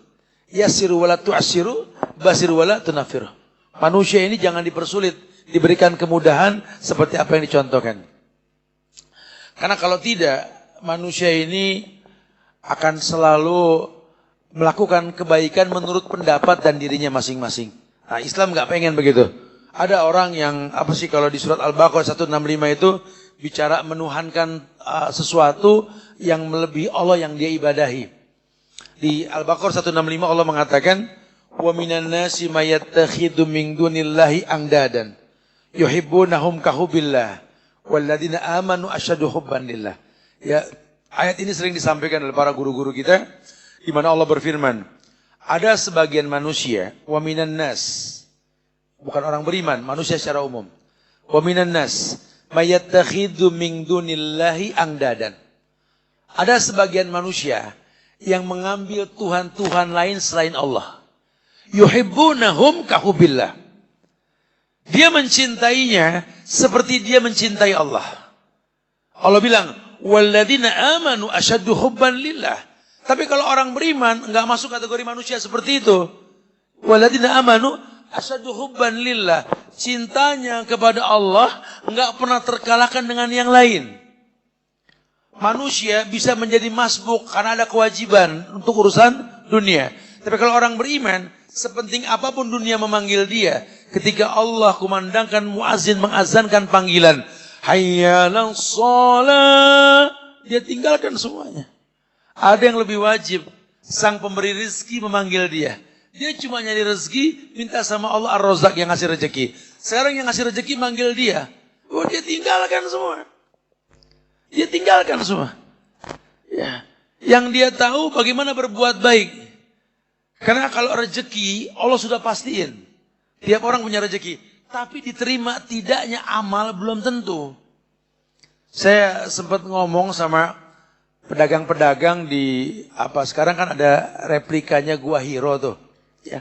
Yasiru wala tu'asiru, basiru wala tunafiru. Manusia ini jangan dipersulit. Diberikan kemudahan seperti apa yang dicontohkan. Karena kalau tidak, manusia ini akan selalu melakukan kebaikan menurut pendapat dan dirinya masing-masing. Nah, Islam nggak pengen begitu. Ada orang yang, apa sih kalau di surat Al-Baqarah 165 itu, bicara menuhankan sesuatu yang melebihi Allah yang dia ibadahi. Di Al-Baqarah 165 Allah mengatakan, wa minan nasi mayattakhidhu min dunillahi angdadan yuhibbunahum kahubbillah walladzina amanu asyaddu hubban lillah. Ya, ayat ini sering disampaikan oleh para guru-guru kita di mana Allah berfirman, Ada sebagian manusia, wa minan nas, bukan orang beriman, manusia secara umum. Wa minan nas mayattakhidhu min dunillahi angdadan. Ada sebagian manusia yang mengambil tuhan-tuhan lain selain Allah. Yuhibbunahum kahubbillah. Dia mencintainya seperti dia mencintai Allah. Allah bilang, walladzina amanu asyaddu hubban lillah. Tapi kalau orang beriman enggak masuk kategori manusia seperti itu. Walladzina amanu asyaddu hubban lillah. Cintanya kepada Allah enggak pernah terkalahkan dengan yang lain. Manusia bisa menjadi masbuk karena ada kewajiban untuk urusan dunia. Tapi kalau orang beriman, sepenting apapun dunia memanggil dia, ketika Allah kumandangkan muazin mengazankan panggilan, hayya 'alas shalah, dia tinggalkan semuanya. Ada yang lebih wajib, sang pemberi rezeki memanggil dia. Dia cuma nyari rezeki, minta sama Allah Ar-Razzaq yang ngasih rezeki. Sekarang yang ngasih rezeki manggil dia. Oh, dia tinggalkan semua. Dia tinggalkan semua. Ya. Yang dia tahu bagaimana berbuat baik. Karena kalau rezeki, Allah sudah pastiin. Tiap orang punya rezeki. Tapi diterima tidaknya amal belum tentu. Saya sempat ngomong sama pedagang-pedagang di sekarang kan ada replikanya Gua Hiro tuh. Ya.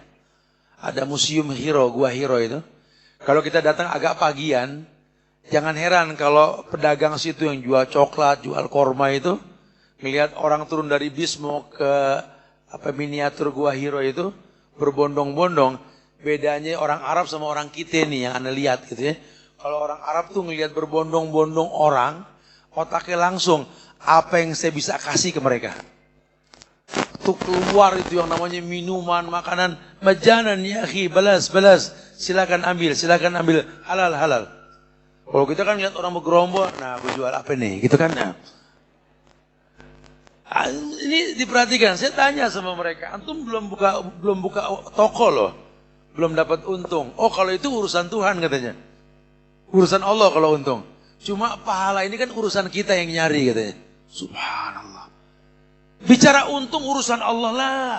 Ada museum Hiro, Gua Hiro itu. Kalau kita datang agak pagian, jangan heran kalau pedagang situ yang jual coklat, jual korma itu, ngelihat orang turun dari bis mau ke miniatur Gua Hiro itu, berbondong-bondong. Bedanya orang Arab sama orang kita nih yang Anda lihat gitu ya. Kalau orang Arab tuh ngelihat berbondong-bondong orang, otaknya langsung, apa yang saya bisa kasih ke mereka. Tuh keluar itu yang namanya minuman, makanan, majanan ya akhi, balas, silakan ambil, halal. Kalau kita kan lihat orang bergerombol, nah aku jual apa nih, gitu kan. Nah. Ini diperhatikan, saya tanya sama mereka, antum belum buka toko loh, belum dapat untung. Oh kalau itu urusan Tuhan katanya, urusan Allah kalau untung. Cuma pahala ini kan urusan kita yang nyari katanya. Subhanallah. Bicara untung urusan Allah lah.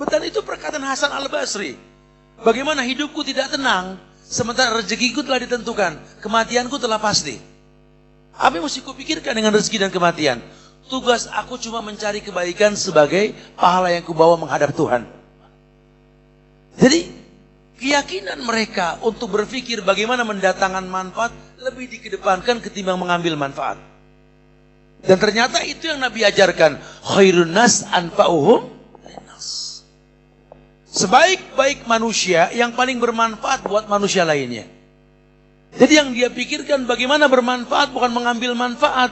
Betul itu perkataan Hasan Al-Basri. Bagaimana hidupku tidak tenang, sementara rezekiku telah ditentukan, kematianku telah pasti. Apa yang mesti kupikirkan dengan rezeki dan kematian? Tugas aku cuma mencari kebaikan sebagai pahala yang kubawa menghadap Tuhan. Jadi keyakinan mereka untuk berpikir bagaimana mendatangkan manfaat lebih dikedepankan ketimbang mengambil manfaat. Dan ternyata itu yang Nabi ajarkan. Khairun nas anfa'uhum linnas. Sebaik-baik manusia yang paling bermanfaat buat manusia lainnya. Jadi yang dia pikirkan bagaimana bermanfaat bukan mengambil manfaat.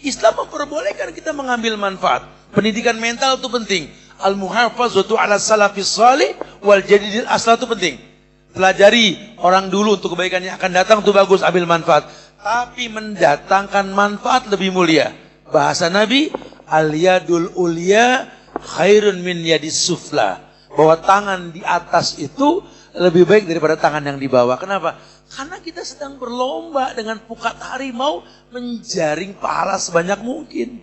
Islam memperbolehkan kita mengambil manfaat. Pendidikan mental itu penting. Al-muhafazatu ala salafis salih wal jadidil aslah itu penting. Pelajari orang dulu untuk kebaikan yang akan datang itu bagus, ambil manfaat. Tapi mendatangkan manfaat lebih mulia. Bahasa Nabi, al-yadul ulya khairun min yadis sufla. Bahwa tangan di atas itu lebih baik daripada tangan yang di bawah. Kenapa? Karena kita sedang berlomba dengan pukat harimau menjaring pahala sebanyak mungkin.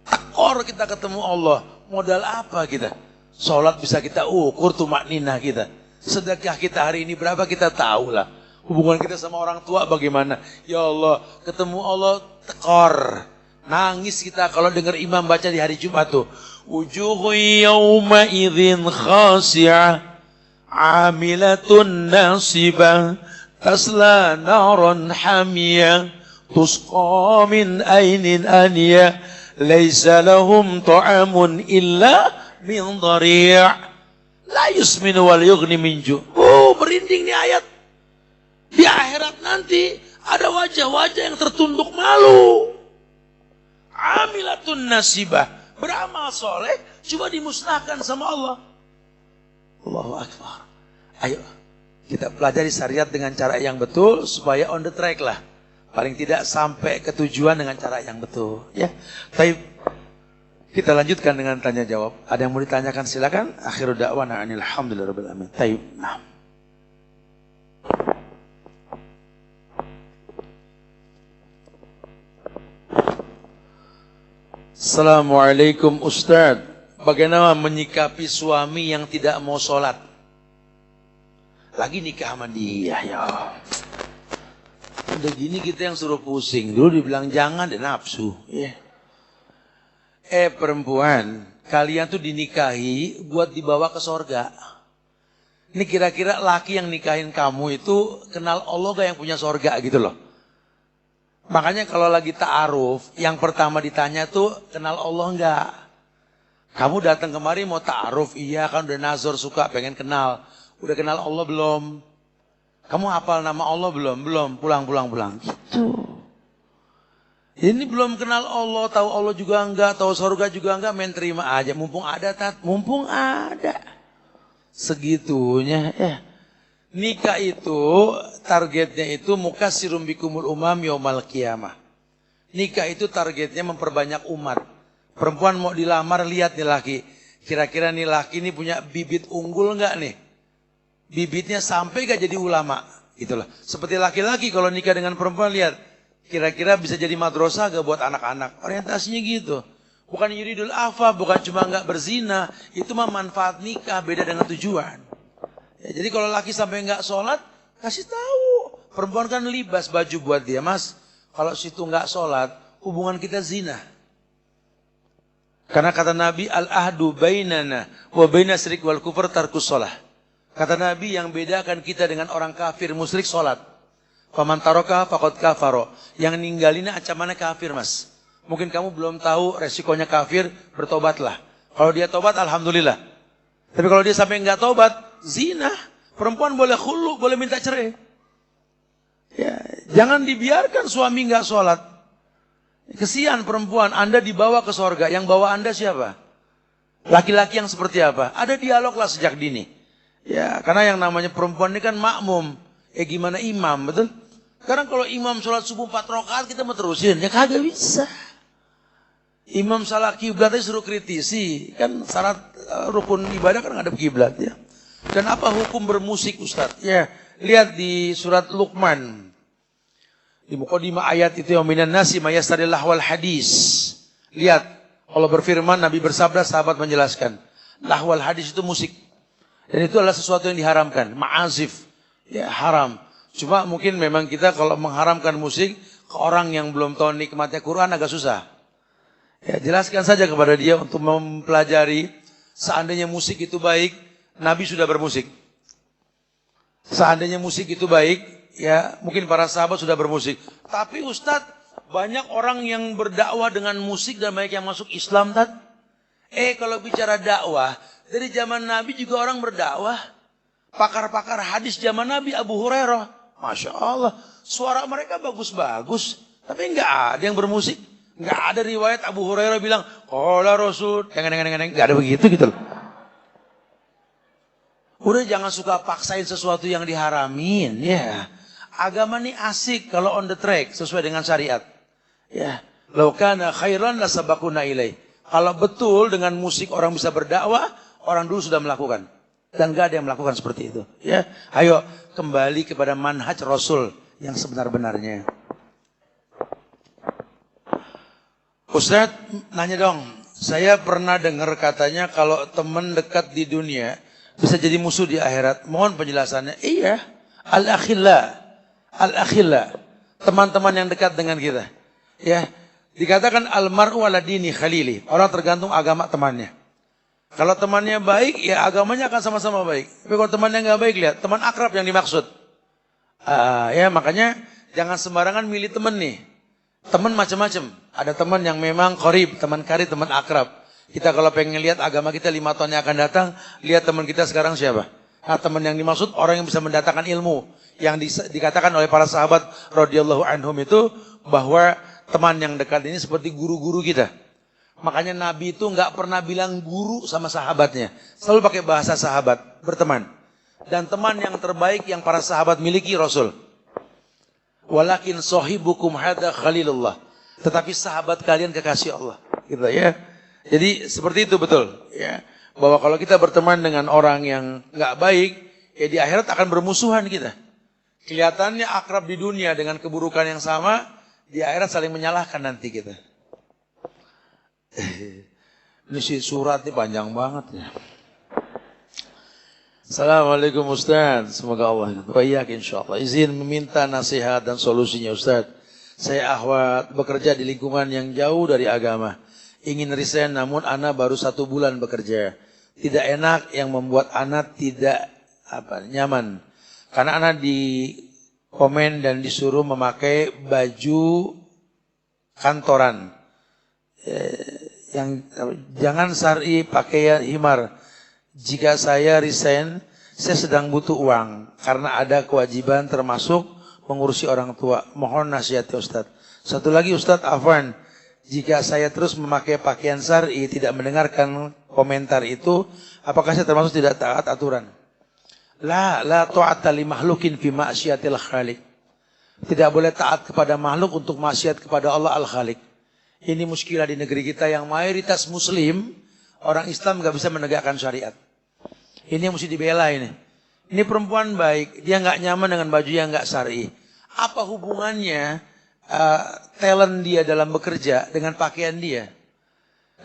Tekor kita ketemu Allah. Modal apa kita? Sholat bisa kita ukur tuh makninah kita. Sedekah kita hari ini berapa kita tahu lah. Hubungan kita sama orang tua bagaimana? Ya Allah, ketemu Allah tekor. Nangis kita kalau dengar imam baca di hari Jumat tuh. Wujuhu yawma idzin khasi'ah, amilatun nasibah, tasla naran hamiyah, tusqa min ainin aniyah, laisa lahum ta'amun illa min dhari', la yusminu wal yughni min ju'. Oh, merinding nih ayat. Di akhirat nanti ada wajah-wajah yang tertunduk malu. Amilatun nasibah, beramal soleh, cuma dimusnahkan sama Allah. Allahu Akbar. Ayo, kita pelajari syariat dengan cara yang betul, supaya on the track lah. Paling tidak sampai ke tujuan dengan cara yang betul. Ya, baik. Kita lanjutkan dengan tanya jawab. Ada yang mau ditanyakan silakan. Akhirul da'wana anil hamdulillahirabbil alamin. Tayyib. Nah. Assalamualaikum Ustaz. bagaimana menyikapi suami yang tidak mau sholat. Lagi nikah sama dia, ya. Udah gini kita yang suruh pusing. Dulu dibilang jangan, dan nafsu. Ya. Perempuan, kalian tuh dinikahi buat dibawa ke sorga. Ini kira-kira laki yang nikahin kamu itu kenal Allah gak yang punya sorga gitu loh. Makanya kalau lagi ta'aruf, yang pertama ditanya tuh kenal Allah enggak? Kamu datang kemari mau ta'aruf, iya kan udah nazar suka pengen kenal. Udah kenal Allah belum? Kamu hafal nama Allah belum? Belum, pulang. Gitu. Ini belum kenal Allah, tahu Allah juga enggak, tahu surga juga enggak, main terima aja. Mumpung ada, mumpung ada. Segitunya ya. Nikah itu targetnya itu mukassirum bikumul umam yaumal qiyamah. Nikah itu targetnya memperbanyak umat. Perempuan mau dilamar, lihat nih laki. Kira-kira nih laki ini punya bibit unggul enggak nih? Bibitnya sampai gak jadi ulama. Itulah. Seperti laki-laki kalau nikah dengan perempuan, lihat. Kira-kira bisa jadi madrasah gak buat anak-anak. Orientasinya gitu. Bukan yuridul afa, bukan cuma gak berzina. Itu mah manfaat nikah, beda dengan tujuan. Ya, jadi kalau laki sampai gak sholat, kasih tahu. Perempuan kan libas baju buat dia. Mas, kalau situ gak sholat, hubungan kita zina. Karena kata Nabi, al-ahdu bainana wa baina syirik wal kufur tarkus sholah. Kata Nabi, yang bedakan kita dengan orang kafir musyrik sholat. Faman taroka faqad kafaro. Yang ninggalinnya ancamannya kafir, Mas. Mungkin kamu belum tahu resikonya kafir, bertobatlah. Kalau dia tobat, alhamdulillah. Tapi kalau dia sampai enggak tobat, zina. Perempuan boleh khulu, boleh minta cerai. Ya, jangan dibiarkan suami enggak sholat. Kesian perempuan, Anda dibawa ke sorga. Yang bawa Anda siapa? Laki-laki yang seperti apa? Ada dialoglah sejak dini. Ya, karena yang namanya perempuan ini kan makmum. Gimana imam, betul? Sekarang kalau imam sholat subuh 4 rakaat kita mau terusin, ya kagak bisa. Imam salah kiblat aja suruh kritisi. Kan syarat rukun ibadah kan ngadep kiblat ya. Dan apa hukum bermusik, Ustaz? Ya, lihat di surat Luqman. Di mukadimah ayat itu, yang minan nasi mayastarillah wal hadis. Lihat, Allah berfirman, Nabi bersabda, sahabat menjelaskan. Lahwal hadis itu musik. Dan itu adalah sesuatu yang diharamkan. Ma'azif. Ya, haram. Cuma mungkin memang kita kalau mengharamkan musik ke orang yang belum tahu nikmatnya Quran agak susah. Ya, jelaskan saja kepada dia untuk mempelajari. Seandainya musik itu baik, Nabi sudah bermusik. Seandainya musik itu baik, ya mungkin para sahabat sudah bermusik. Tapi Ustadz, banyak orang yang berdakwah dengan musik dan banyak yang masuk Islam, Tad. Kalau bicara dakwah, dari zaman Nabi juga orang berdakwah. Pakar-pakar hadis zaman Nabi, Abu Hurairah. Masya Allah, suara mereka bagus-bagus. Tapi enggak ada yang bermusik. Enggak ada riwayat Abu Hurairah bilang, qala Rasul. Enggak ada begitu gitu loh. Udah jangan suka paksain sesuatu yang diharamin. Ya, agama ini asik kalau on the track, sesuai dengan syariat. Ya, law kana khairan la sabaquna ilaih. Kalau betul dengan musik orang bisa berdakwah, orang dulu sudah melakukan. Dan gak ada yang melakukan seperti itu. Ya, ayo kembali kepada manhaj Rasul yang sebenar-benarnya. Ustaz, nanya dong. Saya pernah dengar katanya kalau teman dekat di dunia bisa jadi musuh di akhirat. Mohon penjelasannya. Iya, al-akhilla. Al-akhilla. Teman-teman yang dekat dengan kita. Ya, dikatakan almar'u ala dini khalili. Orang tergantung agama temannya. Kalau temannya baik, ya agamanya akan sama-sama baik. Tapi kalau temannya nggak baik, lihat teman akrab yang dimaksud. Ya makanya jangan sembarangan milih teman nih. Teman macam-macam. Ada teman yang memang qarib, teman karib, teman akrab. Kita kalau pengen lihat agama kita 5 tahun yang akan datang, lihat teman kita sekarang siapa. Nah, teman yang dimaksud orang yang bisa mendatangkan ilmu. Yang dikatakan oleh para sahabat radhiyallahu anhum itu bahwa teman yang dekat ini seperti guru-guru kita. Makanya Nabi itu nggak pernah bilang guru sama sahabatnya. Selalu pakai bahasa sahabat, berteman. Dan teman yang terbaik yang para sahabat miliki Rasul. Walakin sahibukum hadza khalilullah. Tetapi sahabat kalian kekasih Allah. Gitu ya. Jadi seperti itu betul. Ya. Bahwa kalau kita berteman dengan orang yang nggak baik, ya di akhirat akan bermusuhan kita. Kelihatannya akrab di dunia dengan keburukan yang sama, di akhirat saling menyalahkan nanti kita. Ini si surat ini panjang banget ya. Assalamualaikum Ustaz. Semoga Allah baik insyaAllah. Izin meminta nasihat dan solusinya Ustaz. Saya akhwat bekerja di lingkungan yang jauh dari agama. Ingin resign namun ana baru 1 bulan bekerja. Tidak enak yang membuat ana tidak nyaman. Karena ana di komen dan disuruh memakai baju kantoran. Yang jangan syar'i pakai himar. Jika saya resign, saya sedang butuh uang karena ada kewajiban termasuk mengurusi orang tua. Mohon nasihatnya Ustaz. Satu lagi Ustaz, afwan. Jika saya terus memakai pakaian syar'i tidak mendengarkan komentar itu, apakah saya termasuk tidak taat aturan? La ta'ata li makhlukin fi ma'syiatil khaliq. Tidak boleh taat kepada makhluk untuk maksiat kepada Allah Al-Khaliq. Ini muskilah di negeri kita yang mayoritas muslim, orang Islam gak bisa menegakkan syariat. Ini yang mesti dibela ini. Ini perempuan baik, dia gak nyaman dengan baju yang gak syar'i. Apa hubungannya talent dia dalam bekerja dengan pakaian dia?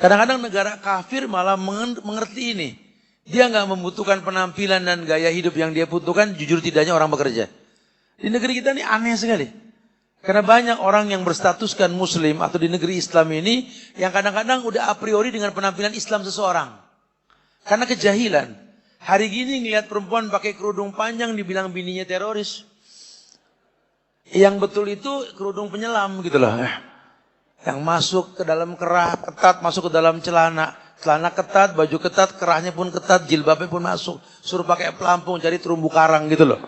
Kadang-kadang negara kafir malah mengerti ini. Dia gak membutuhkan penampilan dan gaya hidup yang dia butuhkan, jujur tidaknya orang bekerja. Di negeri kita ini aneh sekali. Karena banyak orang yang berstatuskan muslim atau di negeri Islam ini yang kadang-kadang udah a priori dengan penampilan Islam seseorang. Karena kejahilan. Hari gini ngeliat perempuan pakai kerudung panjang dibilang bininya teroris. Yang betul itu kerudung penyelam gitu loh. Yang masuk ke dalam kerah ketat, masuk ke dalam celana. Celana ketat, baju ketat, kerahnya pun ketat, jilbabnya pun masuk. Suruh pakai pelampung, cari terumbu karang gitu loh.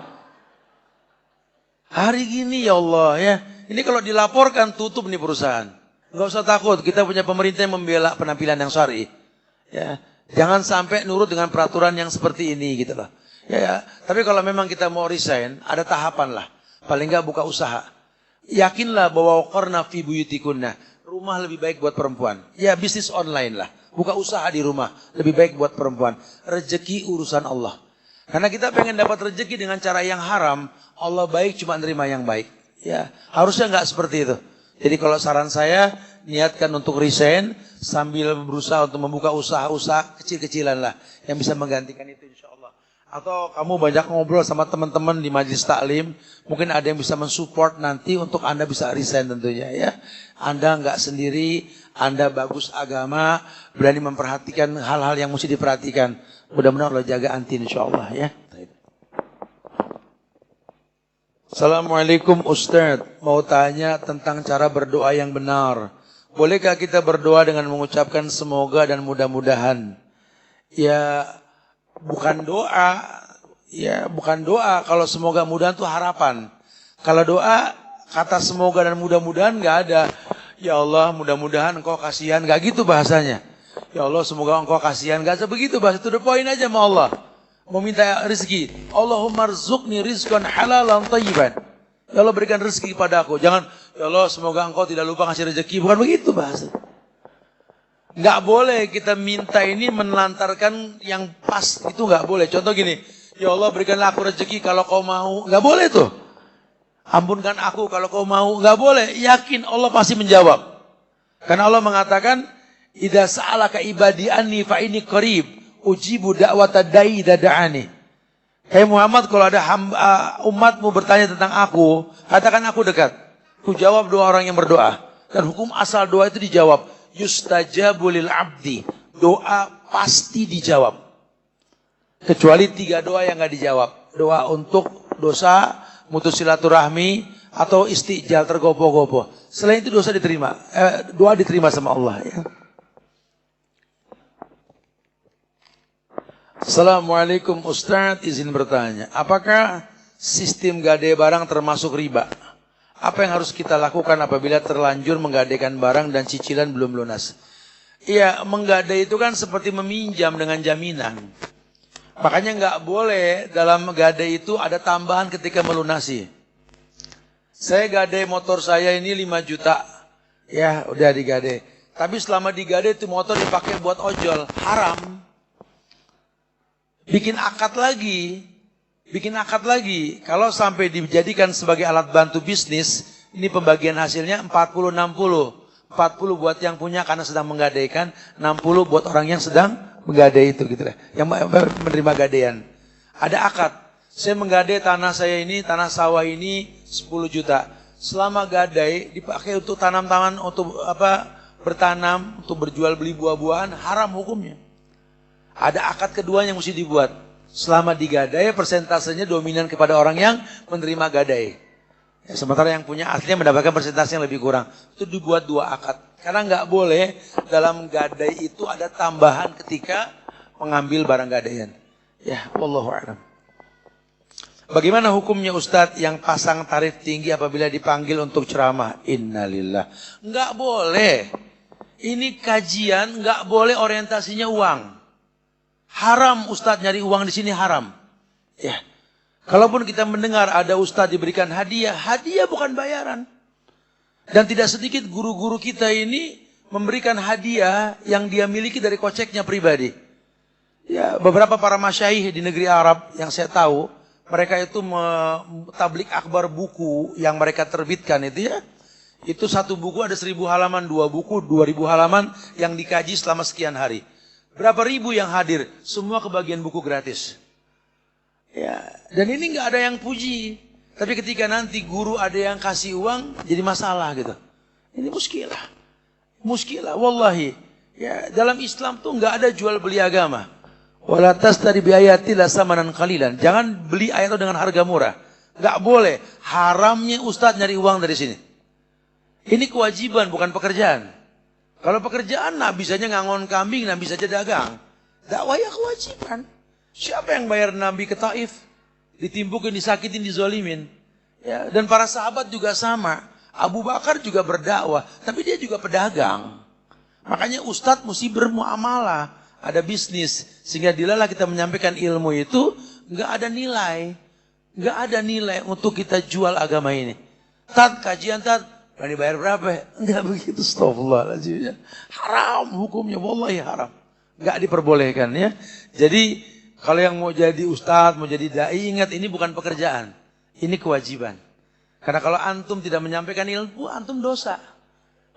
Hari gini ya Allah ya, ini kalau dilaporkan tutup nih perusahaan. Enggak usah takut, kita punya pemerintah yang membela penampilan yang syar'i. Ya, jangan sampai nurut dengan peraturan yang seperti ini gitu loh. Ya, tapi kalau memang kita mau resign, ada tahapan lah. Paling enggak buka usaha. Yakinlah bahwa qarna fi buyutikunna, rumah lebih baik buat perempuan. Ya, bisnis online lah. Buka usaha di rumah, lebih baik buat perempuan. Rezeki urusan Allah. Karena kita pengen dapat rezeki dengan cara yang haram, Allah baik cuma nerima yang baik. Ya, harusnya nggak seperti itu. Jadi kalau saran saya, niatkan untuk resign sambil berusaha untuk membuka usaha-usaha kecil-kecilan lah yang bisa menggantikan itu insya Allah. Atau kamu banyak ngobrol sama teman-teman di majelis taklim, mungkin ada yang bisa mensupport nanti untuk Anda bisa resign tentunya ya. Anda nggak sendiri, Anda bagus agama, berani memperhatikan hal-hal yang mesti diperhatikan. Mudah-mudahan Allah jaga anti insyaallah ya. Assalamualaikum Ustaz, mau tanya tentang cara berdoa yang benar. Bolehkah kita berdoa dengan mengucapkan semoga dan mudah-mudahan? Ya, bukan doa. Ya, bukan doa. Kalau semoga mudahan itu harapan. Kalau doa, kata semoga dan mudah-mudahan nggak ada. Ya Allah, mudah-mudahan engkau kasihan. Nggak gitu bahasanya. Ya Allah, semoga engkau kasihan. Nggak sebegitu bahasa. To the point aja sama Allah. Mau minta rezeki. Allahumma rzuqni rizqan halalan thayyiban. Ya Allah, berikan rezeki kepada aku. Jangan, ya Allah, semoga engkau tidak lupa ngasih rezeki. Bukan begitu bahasa. Nggak boleh kita minta ini menelantarkan yang pas. Itu nggak boleh. Contoh gini. Ya Allah, berikanlah aku rezeki kalau kau mau. Nggak boleh tuh. Ampunkan aku kalau kau mau. Nggak boleh. Yakin Allah pasti menjawab. Karena Allah mengatakan, idza sa'alaka ibadi anni fa inni qarib ujibu da'wata da'i idza da'ani. Hai Muhammad, kalau ada umatmu bertanya tentang aku, katakan aku dekat. Ku jawab doa orang yang berdoa. Dan hukum asal doa itu dijawab. Yustajabu lil abdi. Doa pasti dijawab. Kecuali 3 doa yang enggak dijawab. Doa untuk dosa, mutus silaturahmi, atau istijal tergopoh-gopoh. Selain itu dosa diterima. Doa diterima sama Allah ya. Assalamualaikum Ustaz, izin bertanya. Apakah sistem gade barang termasuk riba? Apa yang harus kita lakukan apabila terlanjur menggadekan barang dan cicilan belum lunas? Iya, menggade itu kan seperti meminjam dengan jaminan. Makanya nggak boleh dalam gade itu ada tambahan ketika melunasi. Saya gade motor saya ini 5 juta. Ya, udah digade. Tapi selama digade itu motor dipakai buat ojol. Haram. Bikin akad lagi. Kalau sampai dijadikan sebagai alat bantu bisnis, ini pembagian hasilnya 40-60. 40 buat yang punya karena sedang menggadaikan, 60 buat orang yang sedang menggadai itu gitu lah. Yang menerima gadaian. Ada akad. Saya menggadai tanah saya ini, tanah sawah ini 10 juta. Selama gadai dipakai untuk tanam-taman, untuk bertanam, untuk berjual beli buah-buahan, haram hukumnya. Ada akad kedua yang mesti dibuat. Selama digadai persentasenya dominan kepada orang yang menerima gadai. Ya, sementara yang punya aslinya mendapatkan persentase yang lebih kurang. Itu dibuat 2 akad. Karena nggak boleh dalam gadai itu ada tambahan ketika mengambil barang gadaian. Ya, wallahu a'lam. Bagaimana hukumnya Ustadz yang pasang tarif tinggi apabila dipanggil untuk ceramah? Innalillah. Nggak boleh. Ini kajian, nggak boleh orientasinya uang. Haram Ustadz nyari uang di sini, haram. Ya. Kalaupun kita mendengar ada Ustadz diberikan hadiah, hadiah bukan bayaran. Dan tidak sedikit guru-guru kita ini memberikan hadiah yang dia miliki dari koceknya pribadi. Ya, beberapa para masyaikh di negeri Arab yang saya tahu, mereka itu tablik akbar buku yang mereka terbitkan itu ya. Itu 1 buku ada 1000 halaman, 2 buku 2000 halaman yang dikaji selama sekian hari. Berapa ribu yang hadir, semua kebagian buku gratis. Ya, dan ini nggak ada yang puji. Tapi ketika nanti guru ada yang kasih uang, jadi masalah gitu. Ini muskilah. Muskilah, wallahi. Ya, dalam Islam tuh nggak ada jual beli agama. Wala tastari bi ayatillah samanan qalilan. Jangan beli ayat dengan harga murah. Nggak boleh. Haramnya Ustadz nyari uang dari sini. Ini kewajiban, bukan pekerjaan. Kalau pekerjaan, nabi saja ngangon kambing, nabi saja dagang. Dakwah ya kewajiban. Siapa yang bayar Nabi ke Taif? Ditimbukin, disakitin, dizolimin. Ya, dan para sahabat juga sama. Abu Bakar juga berdakwah, tapi dia juga pedagang. Makanya Ustadz mesti bermuamalah, ada bisnis. Sehingga dilalah kita menyampaikan ilmu itu, nggak ada nilai. Nggak ada nilai untuk kita jual agama ini. Kajian berani bayar berapa? Enggak begitu, astagfirullahaladzim. Haram hukumnya, wallahi haram. Nggak diperbolehkan ya. Jadi, kalau yang mau jadi ustadz, mau jadi dai, ingat ini bukan pekerjaan. Ini kewajiban. Karena kalau antum tidak menyampaikan ilmu, antum dosa.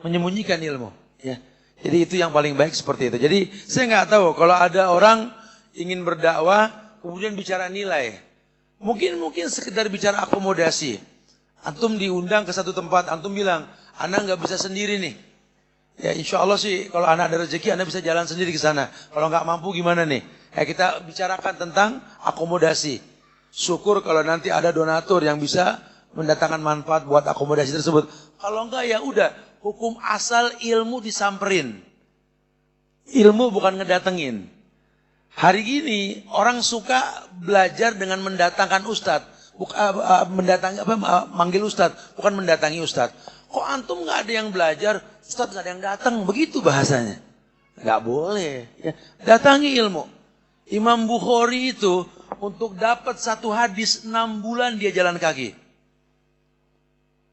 Menyembunyikan ilmu. Ya. Jadi itu yang paling baik seperti itu. Jadi saya nggak tahu kalau ada orang ingin berdakwah, kemudian bicara nilai. Mungkin sekedar bicara akomodasi. Antum diundang ke satu tempat, antum bilang, anak nggak bisa sendiri nih. Ya insya Allah sih kalau anak ada rezeki, anak bisa jalan sendiri ke sana. Kalau nggak mampu gimana nih? Ya, kita bicarakan tentang akomodasi. Syukur kalau nanti ada donatur yang bisa mendatangkan manfaat buat akomodasi tersebut. Kalau enggak ya udah, hukum asal ilmu disamperin. Ilmu bukan ngedatengin. Hari gini orang suka belajar dengan mendatangkan ustadz. Manggil ustadz, bukan mendatangi ustadz. Kok antum nggak ada yang belajar, ustadz nggak ada yang datang, begitu bahasanya. Nggak boleh. Ya. Datangi ilmu. Imam Bukhari itu untuk dapat 1 hadis 6 bulan dia jalan kaki.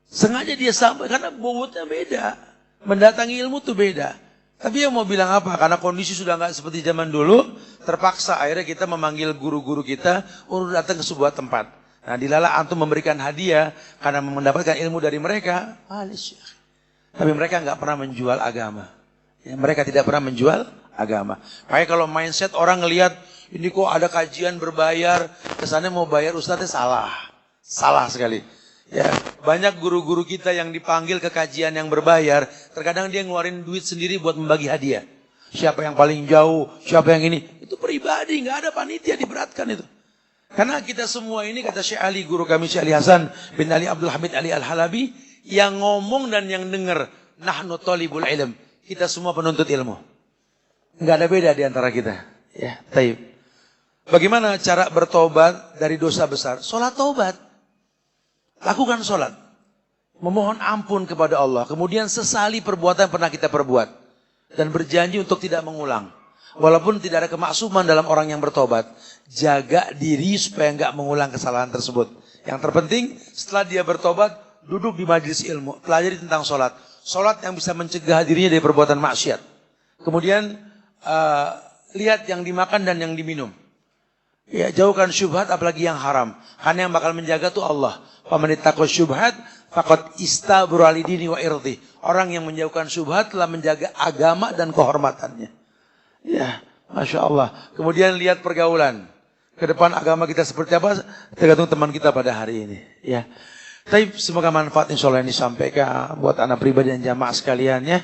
Sengaja dia sampai karena bobotnya beda. Mendatangi ilmu tuh beda. Tapi yang mau bilang apa? Karena kondisi sudah nggak seperti zaman dulu, terpaksa akhirnya kita memanggil guru-guru kita untuk datang ke sebuah tempat. Nah, dilalah antum memberikan hadiah karena mendapatkan ilmu dari mereka. Tapi mereka nggak pernah menjual agama. Ya, mereka tidak pernah menjual agama. Makanya kalau mindset orang ngelihat ini kok ada kajian berbayar, kesannya mau bayar ustadznya salah. Salah sekali. Ya, banyak guru-guru kita yang dipanggil ke kajian yang berbayar, terkadang dia ngeluarin duit sendiri buat membagi hadiah. Siapa yang paling jauh, siapa yang ini, itu pribadi, nggak ada panitia diberatkan itu. Karena kita semua ini, kata Syekh Ali, guru kami Syekh Ali Hasan bin Ali Abdul Hamid Ali Al-Halabi, yang ngomong dan yang dengar, nahnu thalibul ilm. Kita semua penuntut ilmu. Nggak ada beda di antara kita. Ya, taib. Bagaimana cara bertobat dari dosa besar? Sholat tobat. Lakukan sholat. Memohon ampun kepada Allah. Kemudian sesali perbuatan yang pernah kita perbuat. Dan berjanji untuk tidak mengulang. Walaupun tidak ada kemaksuman dalam orang yang bertobat. Jaga diri supaya nggak mengulang kesalahan tersebut. Yang terpenting setelah dia bertobat, duduk di majelis ilmu. Pelajari tentang sholat. Sholat yang bisa mencegah dirinya dari perbuatan maksiat. Kemudian lihat yang dimakan dan yang diminum. Ya, jauhkan syubhat apalagi yang haram. Karena yang bakal menjaga itu Allah. Faman ittaqa syubhat faqad istabra lidini wa irdi. Orang yang menjauhkan syubhat telah menjaga agama dan kehormatannya. Ya, Masya Allah. Kemudian lihat pergaulan. Ke depan agama kita seperti apa, tergantung teman kita pada hari ini. Ya. Tapi semoga manfaat insya Allah yang disampaikan buat anak pribadi dan jamaah sekalian ya.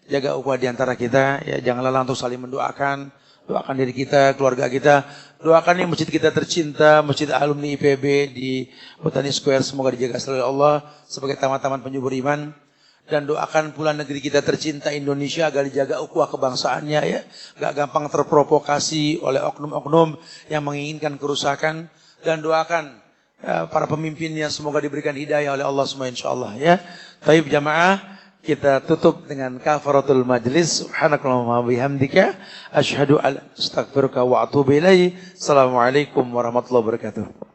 Jaga ukhuwah di antara kita. Ya, jangan lelah untuk saling mendoakan. Doakan diri kita, keluarga kita. Doakan yang masjid kita tercinta, Masjid Alumni IPB di Botani Square. Semoga dijaga selalu Allah sebagai taman-taman penyubur iman. Dan doakan pula negeri kita tercinta Indonesia agar dijaga ukhuwah kebangsaannya ya. Gak gampang terprovokasi oleh oknum-oknum yang menginginkan kerusakan. Dan doakan para pemimpinnya semoga diberikan hidayah oleh Allah semua insyaAllah ya. Taib jamaah. Kita tutup dengan kafaratul majlis. Subhanakallahumma bihamdika asyhadu an la ilaha illa anta astaghfiruka wa atubu ilaik. Assalamualaikum warahmatullahi wabarakatuh.